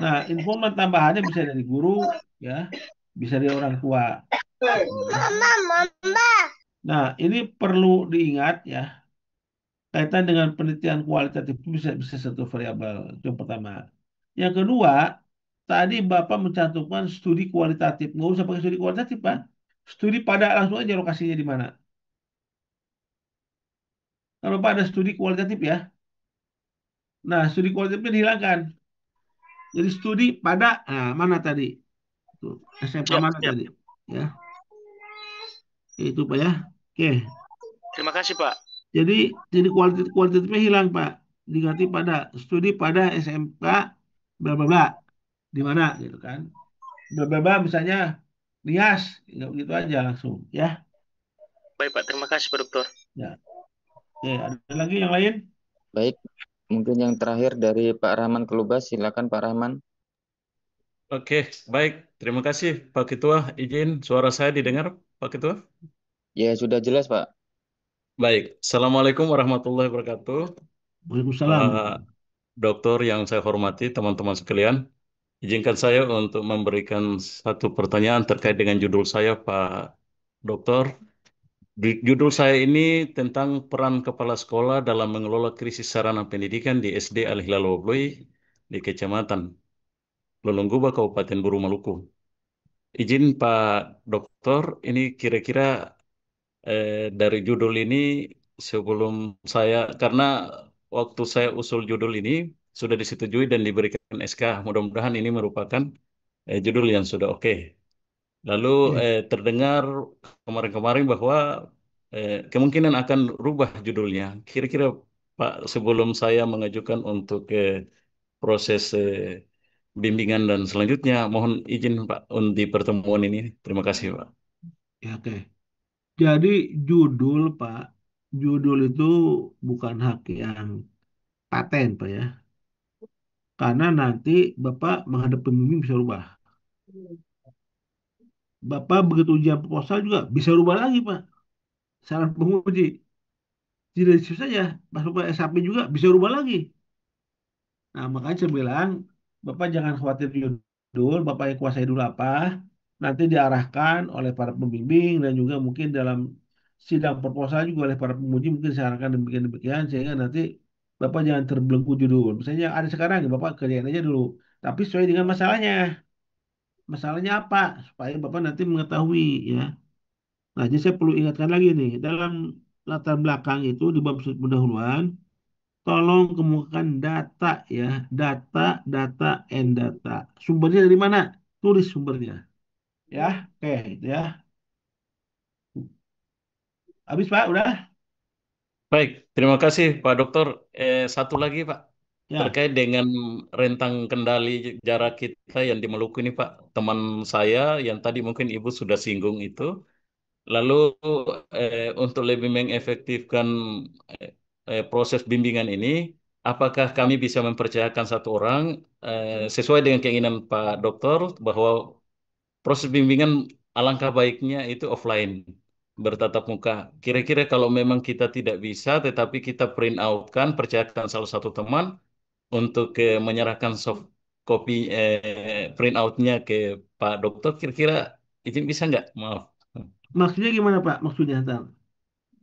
nah informan tambahannya bisa dari guru, ya, bisa dari orang tua. Nah, ini perlu diingat ya, kaitan dengan penelitian kualitatif itu bisa satu variabel. Itu yang pertama. Yang kedua, tadi Bapak mencantumkan studi kualitatif. Nggak usah pakai studi kualitatif, Pak. Studi pada langsung aja lokasinya di mana. Kalau Pak ada studi kualitatif ya. Nah, studi kualitatifnya dihilangkan. Jadi studi pada, nah, mana tadi? Tuh, SMK Siap, mana siap. tadi? Ya, itu Pak ya. Oke. Terima kasih Pak. Jadi kualitatifnya hilang Pak. Diganti pada studi pada SMK bla bla bla. Di mana gitu kan. Bla bla bla misalnya Nias, gitu aja langsung ya. Baik Pak, terima kasih Pak Dokter. Ya. Oke, ada lagi yang lain? Baik, mungkin yang terakhir dari Pak Rahman Kelubas, silakan Pak Rahman. Oke, baik. Terima kasih Pak Ketua. Izin suara saya didengar Pak Ketua? Ya, sudah jelas Pak. Baik. Assalamualaikum warahmatullahi wabarakatuh. Waalaikumsalam. Pak Dokter yang saya hormati, teman-teman sekalian. Izinkan saya untuk memberikan satu pertanyaan terkait dengan judul saya, Pak Dokter. Judul saya ini tentang peran kepala sekolah dalam mengelola krisis sarana pendidikan di SD Al-Hilal Wabloi di Kecamatan Lolongguba, Kabupaten Buru Maluku. Izin Pak Dokter, ini kira-kira dari judul ini sebelum saya, karena waktu saya usul judul ini sudah disetujui dan diberikan SK. Mudah-mudahan ini merupakan judul yang sudah oke. Lalu terdengar kemarin-kemarin bahwa kemungkinan akan rubah judulnya. Kira-kira Pak, sebelum saya mengajukan untuk proses bimbingan dan selanjutnya, mohon izin Pak di pertemuan ini. Terima kasih Pak. Ya, oke. Jadi judul Pak, judul itu bukan hak yang paten Pak ya. Karena nanti Bapak menghadap pembimbing bisa rubah. Bapak begitu ujian proposal juga bisa rubah lagi Pak. Saran penguji. Tidak itu saja, pas Bapak SAP juga bisa rubah lagi. Nah, makanya saya bilang, Bapak jangan khawatir judul, Bapak yang kuasai dulu apa, nanti diarahkan oleh para pembimbing dan juga mungkin dalam sidang proposal juga oleh para penguji mungkin disarankan demikian-demikian, sehingga nanti Bapak jangan terbelenggu judul. Misalnya yang ada sekarang, Bapak kerjain aja dulu. Tapi sesuai dengan masalahnya. Masalahnya apa? Supaya Bapak nanti mengetahui ya. Nah, jadi saya perlu ingatkan lagi nih, dalam latar belakang itu di bab pendahuluan, tolong kemukakan data ya, data, data, and data. Sumbernya dari mana? Tulis sumbernya. Ya, oke, itu ya. Habis Pak, udah? Baik, terima kasih Pak Dokter. Satu lagi Pak, Ya, terkait dengan rentang kendali jarak kita yang di Maluku ini Pak, teman saya yang tadi mungkin Ibu sudah singgung itu, lalu untuk lebih mengefektifkan proses bimbingan ini, apakah kami bisa mempercayakan satu orang sesuai dengan keinginan Pak Dokter bahwa proses bimbingan alangkah baiknya itu offline, bertatap muka. Kira-kira kalau memang kita tidak bisa, tetapi kita print out kan, percayakan salah satu teman untuk menyerahkan soft copy print outnya ke Pak Dokter, kira-kira izin bisa nggak? Maaf. maksudnya gimana Pak? Maksudnya, Tan?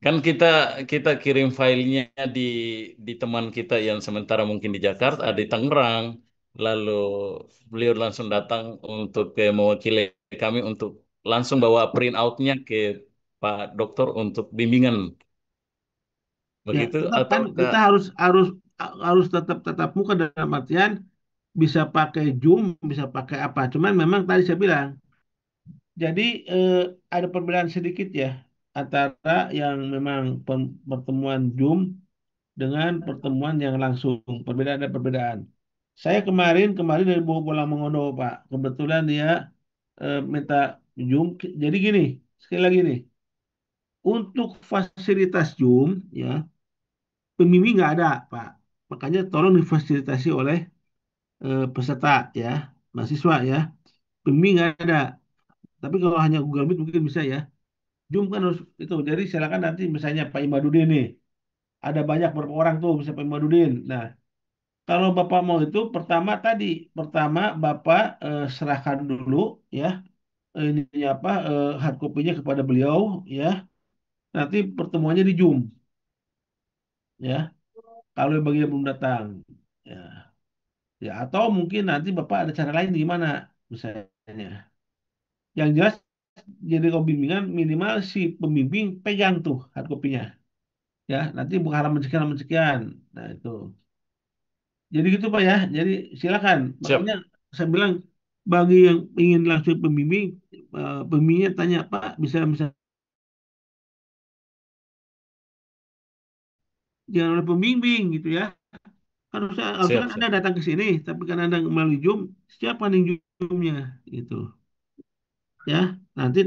Kan kita kita kirim filenya di teman kita yang sementara mungkin di Jakarta, di Tangerang, lalu beliau langsung datang untuk mewakili kami untuk langsung bawa print outnya ke Pak Dokter untuk bimbingan, Ya, begitu tetap atau kan ke kita harus harus harus tetap tetap muka dalam artian bisa pakai Zoom, bisa pakai apa. Cuman memang tadi saya bilang, jadi ada perbedaan sedikit ya antara yang memang pertemuan Zoom dengan pertemuan yang langsung. Perbedaan ada perbedaan. Saya kemarin dari Bolang Mongondo Pak. Kebetulan dia minta Zoom. Jadi gini, sekali lagi nih, untuk fasilitas Zoom ya pembimbing nggak ada Pak. Makanya tolong difasilitasi oleh peserta ya, mahasiswa ya. Pembimbing nggak ada. Tapi kalau hanya Google Meet mungkin bisa ya. Zoom kan harus itu. Jadi silakan nanti misalnya Pak Imadudin nih. Ada banyak berapa orang tuh bisa Pak Imadudin. Nah, kalau Bapak mau itu pertama Bapak serahkan dulu ya ini apa hard copy-nya kepada beliau ya. Nanti pertemuannya di Zoom ya. Kalau yang bagian belum datang ya. Ya atau mungkin nanti Bapak ada cara lain gimana misalnya. Yang jelas jadi kalau bimbingan minimal si pembimbing pegang tuh hard copy-nya ya. Nanti bukan halaman sekian. Nah, itu. Jadi gitu Pak ya. Jadi silakan. siap? Makanya saya bilang bagi yang ingin langsung pembimbing, pembimbingnya tanya Pak bisa bisa jangan oleh pembimbing gitu ya. Harusnya Siap, kan siap. Anda datang ke sini, tapi kan Anda melalui Zoom, siapa nih Zoom-nya gitu ya. Nanti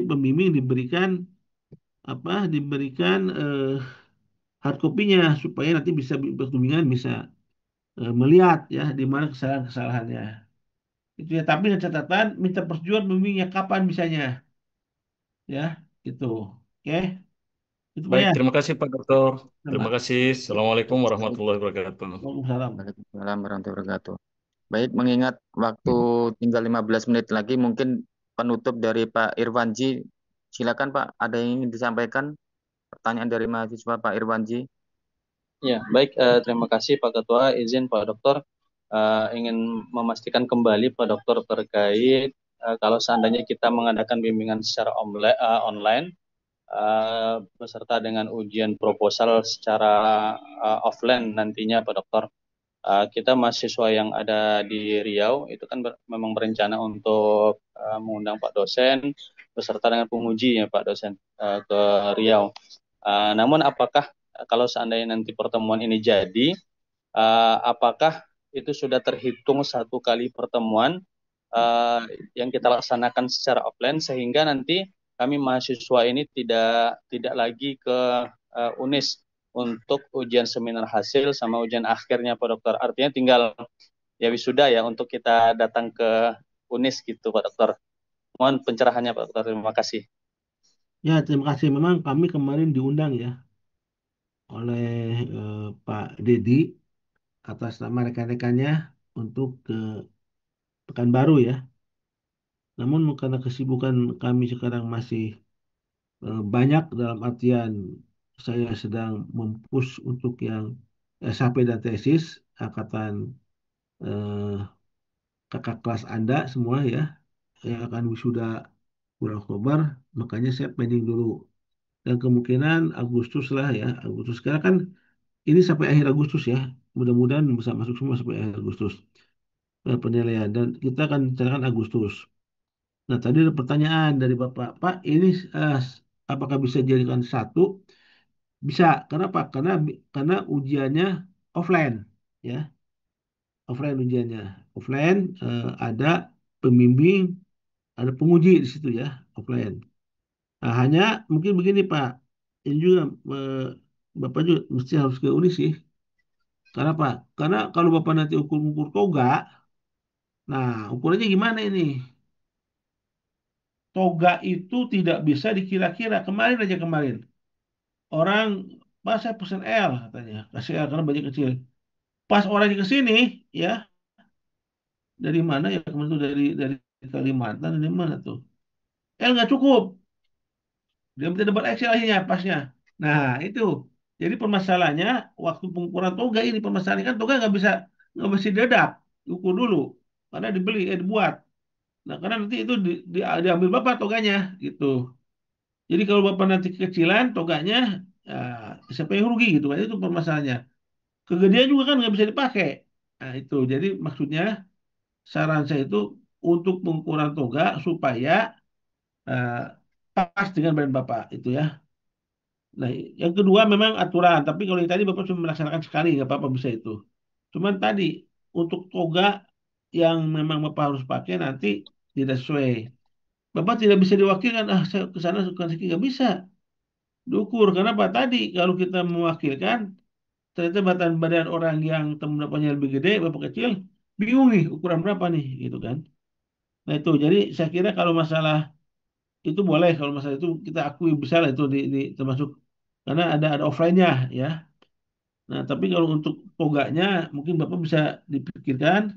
pembimbing diberikan apa? Diberikan hard copy-nya supaya nanti bisa pembimbingan bisa melihat ya di mana kesalahan-kesalahannya. Itu ya, tapi dengan catatan minta persetujuan pembimbingnya kapan bisanya ya gitu. Oke, itu Pak Baik, ya. terima kasih Pak Dokter. Terima Nama. kasih. Assalamualaikum Baik, warahmatullahi wabarakatuh. Waalaikumsalam. Waalaikumsalam warahmatullahi wabarakatuh. Baik, mengingat waktu tinggal 15 menit lagi, mungkin penutup dari Pak Irwanji. Silakan Pak, ada yang ingin disampaikan? Pertanyaan dari mahasiswa Pak Irwanji. Ya, baik. Terima kasih Pak Ketua. Izin Pak Dokter, ingin memastikan kembali Pak Dokter terkait kalau seandainya kita mengadakan bimbingan secara online, beserta dengan ujian proposal secara offline nantinya Pak Dokter. Kita mahasiswa yang ada di Riau itu kan memang berencana untuk mengundang Pak dosen beserta dengan penguji ya Pak dosen ke Riau. Namun apakah kalau seandainya nanti pertemuan ini jadi, apakah itu sudah terhitung satu kali pertemuan yang kita laksanakan secara offline sehingga nanti kami mahasiswa ini tidak lagi ke UNIS untuk ujian seminar hasil sama ujian akhirnya Pak Dokter. Artinya tinggal ya wisuda ya untuk kita datang ke UNIS gitu Pak Dokter. Mohon pencerahannya Pak Dokter. Terima kasih. Ya, terima kasih. Memang kami kemarin diundang ya oleh Pak Dedi atas nama rekan-rekannya untuk ke Pekanbaru ya. Namun karena kesibukan kami sekarang masih banyak dalam artian saya sedang mempush untuk yang SHP dan tesis angkatan eh, kakak kelas Anda semua ya yang akan wisuda bulan Oktober, makanya saya pending dulu. Dan kemungkinan Agustus lah ya, Agustus sekarang kan ini sampai akhir Agustus ya. Mudah-mudahan bisa masuk semua sampai akhir Agustus penilaian dan kita akan rencanakan Agustus. Nah, tadi ada pertanyaan dari Bapak, Pak, ini apakah bisa dijadikan satu? Bisa. Kenapa? Karena ujiannya offline, ya, offline ujiannya. Offline ada pembimbing, ada penguji di situ ya, offline. Nah, hanya mungkin begini Pak, ini juga Bapak juga mesti harus ke UNI sih. Karena apa? Karena kalau Bapak nanti ukur-ukur toga, nah ukurannya gimana ini? Toga itu tidak bisa dikira-kira. Kemarin aja kemarin. Orang, Pak saya pesen L katanya. Kasih L karena baju kecil. Pas orangnya ke sini, ya dari mana ya kemarin itu dari Kalimantan dari mana tuh? L nggak cukup. Dia minta double XL akhirnya pasnya. Nah itu. Jadi permasalahannya waktu pengukuran toga ini permasalahannya kan toga nggak bisa didedak, ukur dulu karena dibeli dibuat. Nah karena nanti itu diambil bapak toganya gitu. Jadi kalau bapak nanti kekecilan toganya, ya, siapa yang rugi gitu kan itu permasalahannya. Kegedean juga kan nggak bisa dipakai. Nah itu jadi maksudnya saran saya itu untuk pengukuran toga supaya eh, pas dengan badan bapak itu ya. Nah yang kedua memang aturan. Tapi kalau yang tadi bapak cuma melaksanakan sekali nggak apa-apa bisa itu. Cuman tadi untuk toga yang memang bapak harus pakai nanti tidak sesuai. Bapak tidak bisa diwakilkan, saya ke sana suka sini nggak bisa diukur. Karena apa? Tadi kalau kita mewakilkan, ternyata badan badan orang yang teman bapaknya lebih gede, bapak kecil, bingung nih ukuran berapa nih, gitu kan? Nah itu, jadi saya kira kalau masalah itu boleh, kalau masalah itu kita akui bisa lah itu termasuk karena ada offline-nya ya. Nah tapi kalau untuk toganya mungkin bapak bisa dipikirkan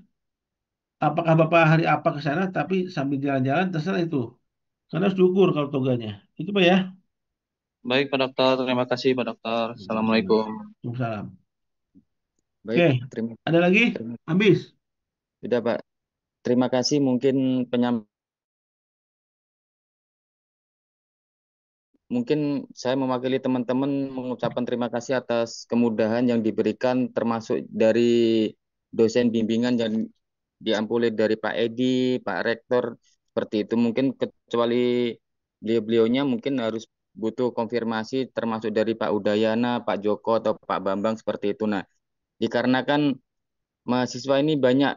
apakah bapak hari apa ke sana, tapi sambil jalan-jalan terserah itu. Karena harus diukur kalau toganya. Itu Pak ya. Baik Pak Dokter, terima kasih Pak Dokter. Assalamualaikum. Waalaikumsalam. Baik, Oke, terima, ada lagi? terima, Habis. sudah Pak. Terima kasih mungkin mungkin saya mewakili teman-teman mengucapkan terima kasih atas kemudahan yang diberikan termasuk dari dosen bimbingan yang diampuli dari Pak Edi, Pak Rektor seperti itu. Mungkin kecuali beliau-beliaunya mungkin harus butuh konfirmasi termasuk dari Pak Udayana, Pak Joko atau Pak Bambang seperti itu. Nah, dikarenakan mahasiswa ini banyak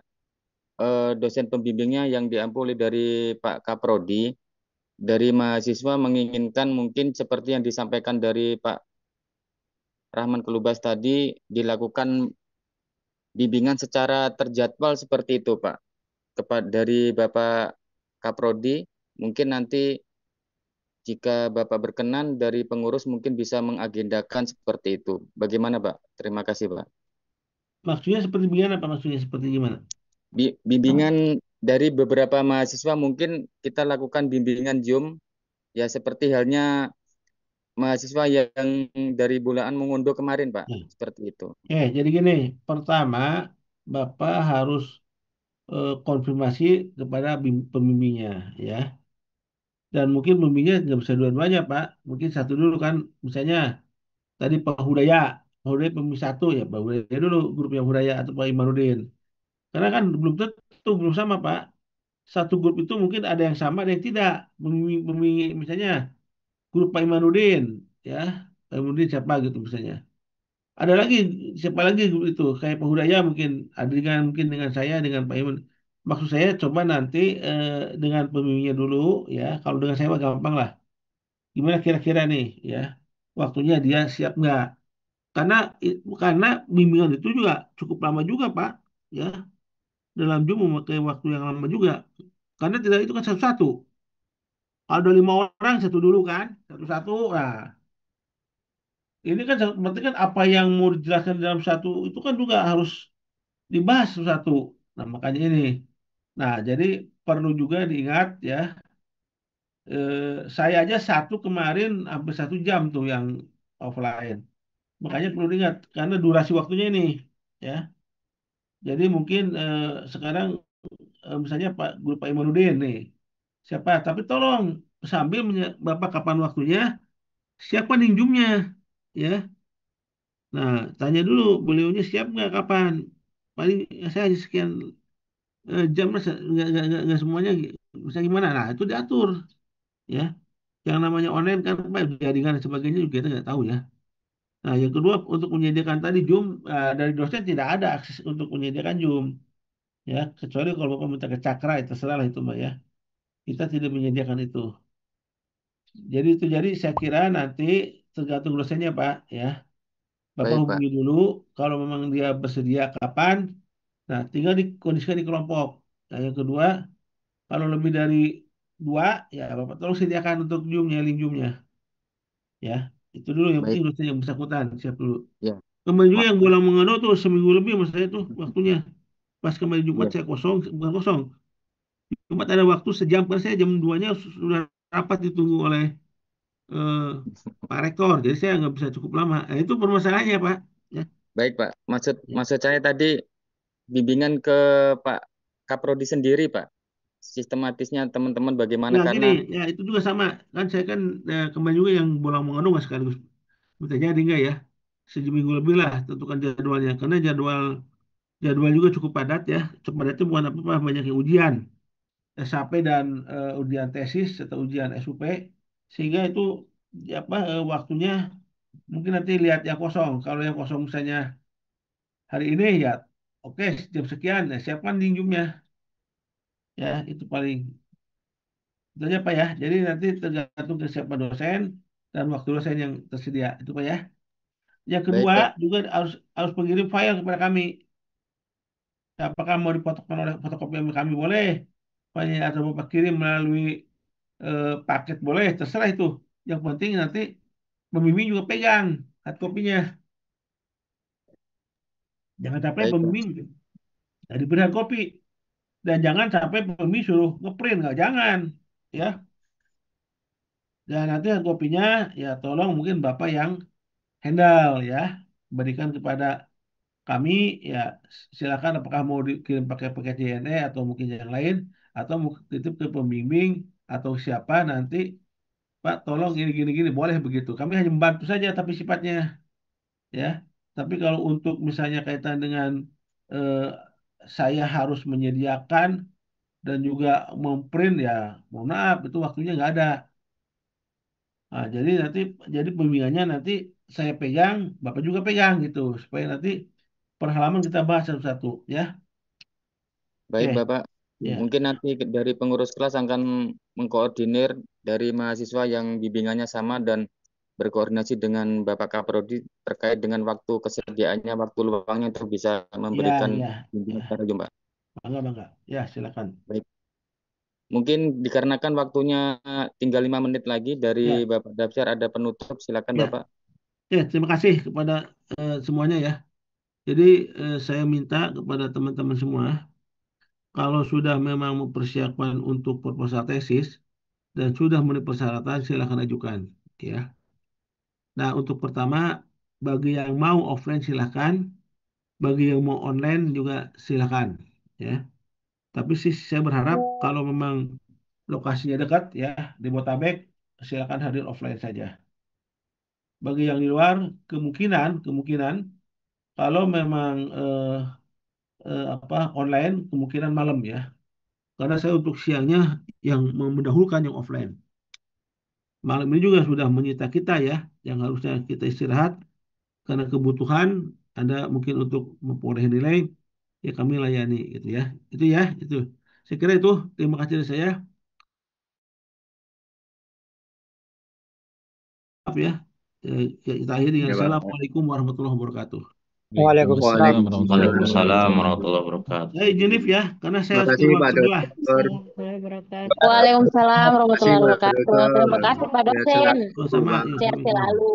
dosen pembimbingnya yang diampuli dari Pak Kaprodi, dari mahasiswa menginginkan mungkin seperti yang disampaikan dari Pak Rahman Kelubas tadi dilakukan bimbingan secara terjadwal seperti itu Pak. Dari Bapak Kaprodi mungkin nanti jika Bapak berkenan dari pengurus mungkin bisa mengagendakan seperti itu. Bagaimana Pak? Terima kasih Pak. Maksudnya seperti gimana Pak? Maksudnya seperti gimana? Bimbingan dari beberapa mahasiswa mungkin kita lakukan bimbingan Zoom ya seperti halnya mahasiswa yang dari Bulaan mengunduh kemarin Pak. Seperti itu. Jadi gini, pertama Bapak harus konfirmasi kepada pembimbingnya ya. Dan mungkin pembimbingnya nggak bisa dua-duanya, Pak. Mungkin satu dulu kan, misalnya tadi Pak Hudaya. Pak Hudaya pembimbing satu ya, Pak Hudaya dulu grup yang Hudaya atau Pak Imanuddin. Karena kan belum tentu, belum sama, Pak. Satu grup itu mungkin ada yang sama, ada yang tidak. Misalnya grup Pak Imanuddin, ya. Pak Imanuddin siapa gitu misalnya. Ada lagi, siapa lagi grup itu? Kayak Pak Hudaya mungkin, ada dengan mungkin dengan saya, dengan Pak Iman. Maksud saya coba nanti dengan pembimbingnya dulu, ya. Kalau dengan saya mah gampang lah. Gimana kira-kira nih, ya. Waktunya dia siap nggak? Karena karena bimbingan itu juga cukup lama juga, Pak. Ya, dalam Zoom memakai waktu yang lama juga. Karena tidak itu kan satu-satu. Kalau ada 5 orang, satu dulu kan, satu-satu. Nah, ini kan berarti kan apa yang mau dijelaskan dalam satu itu kan juga harus dibahas satu-satu. Nah, makanya ini. Nah, jadi perlu juga diingat ya, saya aja satu kemarin hampir 1 jam tuh yang offline. Makanya perlu diingat karena durasi waktunya ini, ya. Jadi mungkin sekarang misalnya Pak Imanuddin nih, siapa? Tapi tolong sambil Bapak kapan waktunya, siapa ninjumnya, ya. Nah, tanya dulu beliaunya siap nggak kapan? Paling saya sekian jam lah, nggak semuanya bisa gimana? Nah, itu diatur, ya. Yang namanya online kan Pak, jaringan dan sebagainya juga kita nggak tahu ya. Nah, yang kedua untuk menyediakan tadi Zoom dari dosen tidak ada akses untuk menyediakan Zoom, ya. Kecuali kalau Bapak minta ke Cakra, itu terserah lah itu Mbak ya. Kita tidak menyediakan itu. Jadi saya kira nanti tergantung dosennya Pak, ya. Bapak Baik, Pak. hubungi dulu kalau memang dia bersedia kapan. Nah, tinggal dikondisikan di kelompok. Nah, yang kedua, kalau lebih dari 2, ya Bapak tolong sediakan untuk Zoom-nya, link Zoom-nya. Ya, itu dulu yang Baik, penting dosen yang bersangkutan, siap dulu. ya. Kemarin juga Ma- yang bolang mengado tuh seminggu lebih mas saya tuh waktunya. Pas kemarin Jumat ya. saya kosong, bukan kosong. Jumat ada waktu sejam, kan saya jam 2-nya sudah rapat ditunggu oleh eh, Pak Rektor. Jadi saya nggak bisa cukup lama. Nah, itu permasalahannya Pak. Ya, Baik, Pak. Maksud ya. maksud saya tadi bimbingan ke Pak Kaprodi sendiri, Pak. Sistematisnya teman-teman bagaimana Ya karena gini, ya itu juga sama. Kan saya kan kemarin juga yang bolang mengado nggak sekaligus. Minta jadi nggak ya? Seminggu lebih lah tentukan jadwalnya. Karena jadwal juga cukup padat ya. Cukup padatnya bukan apa-apa, banyak yang ujian. SAP dan ujian tesis atau ujian SUP, sehingga itu ya, waktunya mungkin nanti lihat yang kosong. Kalau yang kosong misalnya hari ini ya oke, jam sekian ya siapkan link-nya, ya itu paling itu aja Pak ya. Jadi nanti tergantung kesiapan dosen dan waktu dosen yang tersedia itu Pak ya. Yang baik, kedua Pak. juga harus harus pengirim file kepada kami. Apakah mau dipotokkan oleh fotokopi kami boleh, Pak, atau Bapak kirim melalui paket boleh, terserah itu. Yang penting nanti pembimbing juga pegang hard copy-nya. Jangan sampai Baik, Pak. pembimbing nggak diberi hard copy. Dan jangan sampai pembimbing suruh ngeprint, nggak, jangan. Ya, dan nanti hard copy-nya ya tolong mungkin Bapak yang handle ya. Berikan kepada kami, ya silakan apakah mau dikirim pakai JNE atau mungkin yang lain, atau mau titip ke pembimbing atau siapa nanti, Pak tolong gini gini gini, boleh begitu. Kami hanya membantu saja tapi sifatnya, ya. Tapi kalau untuk misalnya kaitan dengan eh, saya harus menyediakan dan juga memprint, ya mohon maaf itu waktunya nggak ada. Nah, jadi pembimbingannya nanti saya pegang, Bapak juga pegang gitu supaya nanti per halaman kita bahas satu-satu, ya. Baik, Oke, Bapak. ya. Mungkin nanti dari pengurus kelas akan mengkoordinir dari mahasiswa yang bimbingannya sama dan berkoordinasi dengan Bapak Kaprodi terkait dengan waktu kesediaannya, waktu luangnya untuk bisa Ya, memberikan ya, bimbingan ya. secara Zoom, Pak. Bangga, bangga. Ya, silakan. Baik. Mungkin dikarenakan waktunya tinggal 5 menit lagi dari Ya, Bapak Dapsar ada penutup, silakan ya. Bapak. Ya, terima kasih kepada semuanya ya. Jadi saya minta kepada teman-teman semua, kalau sudah memang mempersiapkan untuk proposal tesis dan sudah memenuhi persyaratan, silakan ajukan. Ya. Nah, untuk pertama, bagi yang mau offline silakan, bagi yang mau online juga silakan. Ya. Tapi sih saya berharap kalau memang lokasinya dekat ya di Botabek, silakan hadir offline saja. Bagi yang di luar, kemungkinan kalau memang online, kemungkinan malam ya. Karena saya untuk siangnya yang mendahulukan yang offline. Malam ini juga sudah menyita kita ya, yang harusnya kita istirahat karena kebutuhan Anda mungkin untuk memperoleh nilai, ya kami layani gitu ya. Itu ya, itu. Saya kira itu. Terima kasih dari saya. Maaf ya. Kita akhiri dengan Ya, Pak. Assalamualaikum warahmatullahi wabarakatuh. Waalaikumsalam Waalaikumsalam warahmatullahi wabarakatuh. Saya izin lift ya, karena saya Terima harus kasih keluar Pak sebelah. Dokter. Waalaikumsalam Terima kasih warahmatullahi Pak wabarakatuh. Dokter. Terima kasih Pak Ya, dosen. Sama, Pak. ya, Sehat sama-sama. selalu.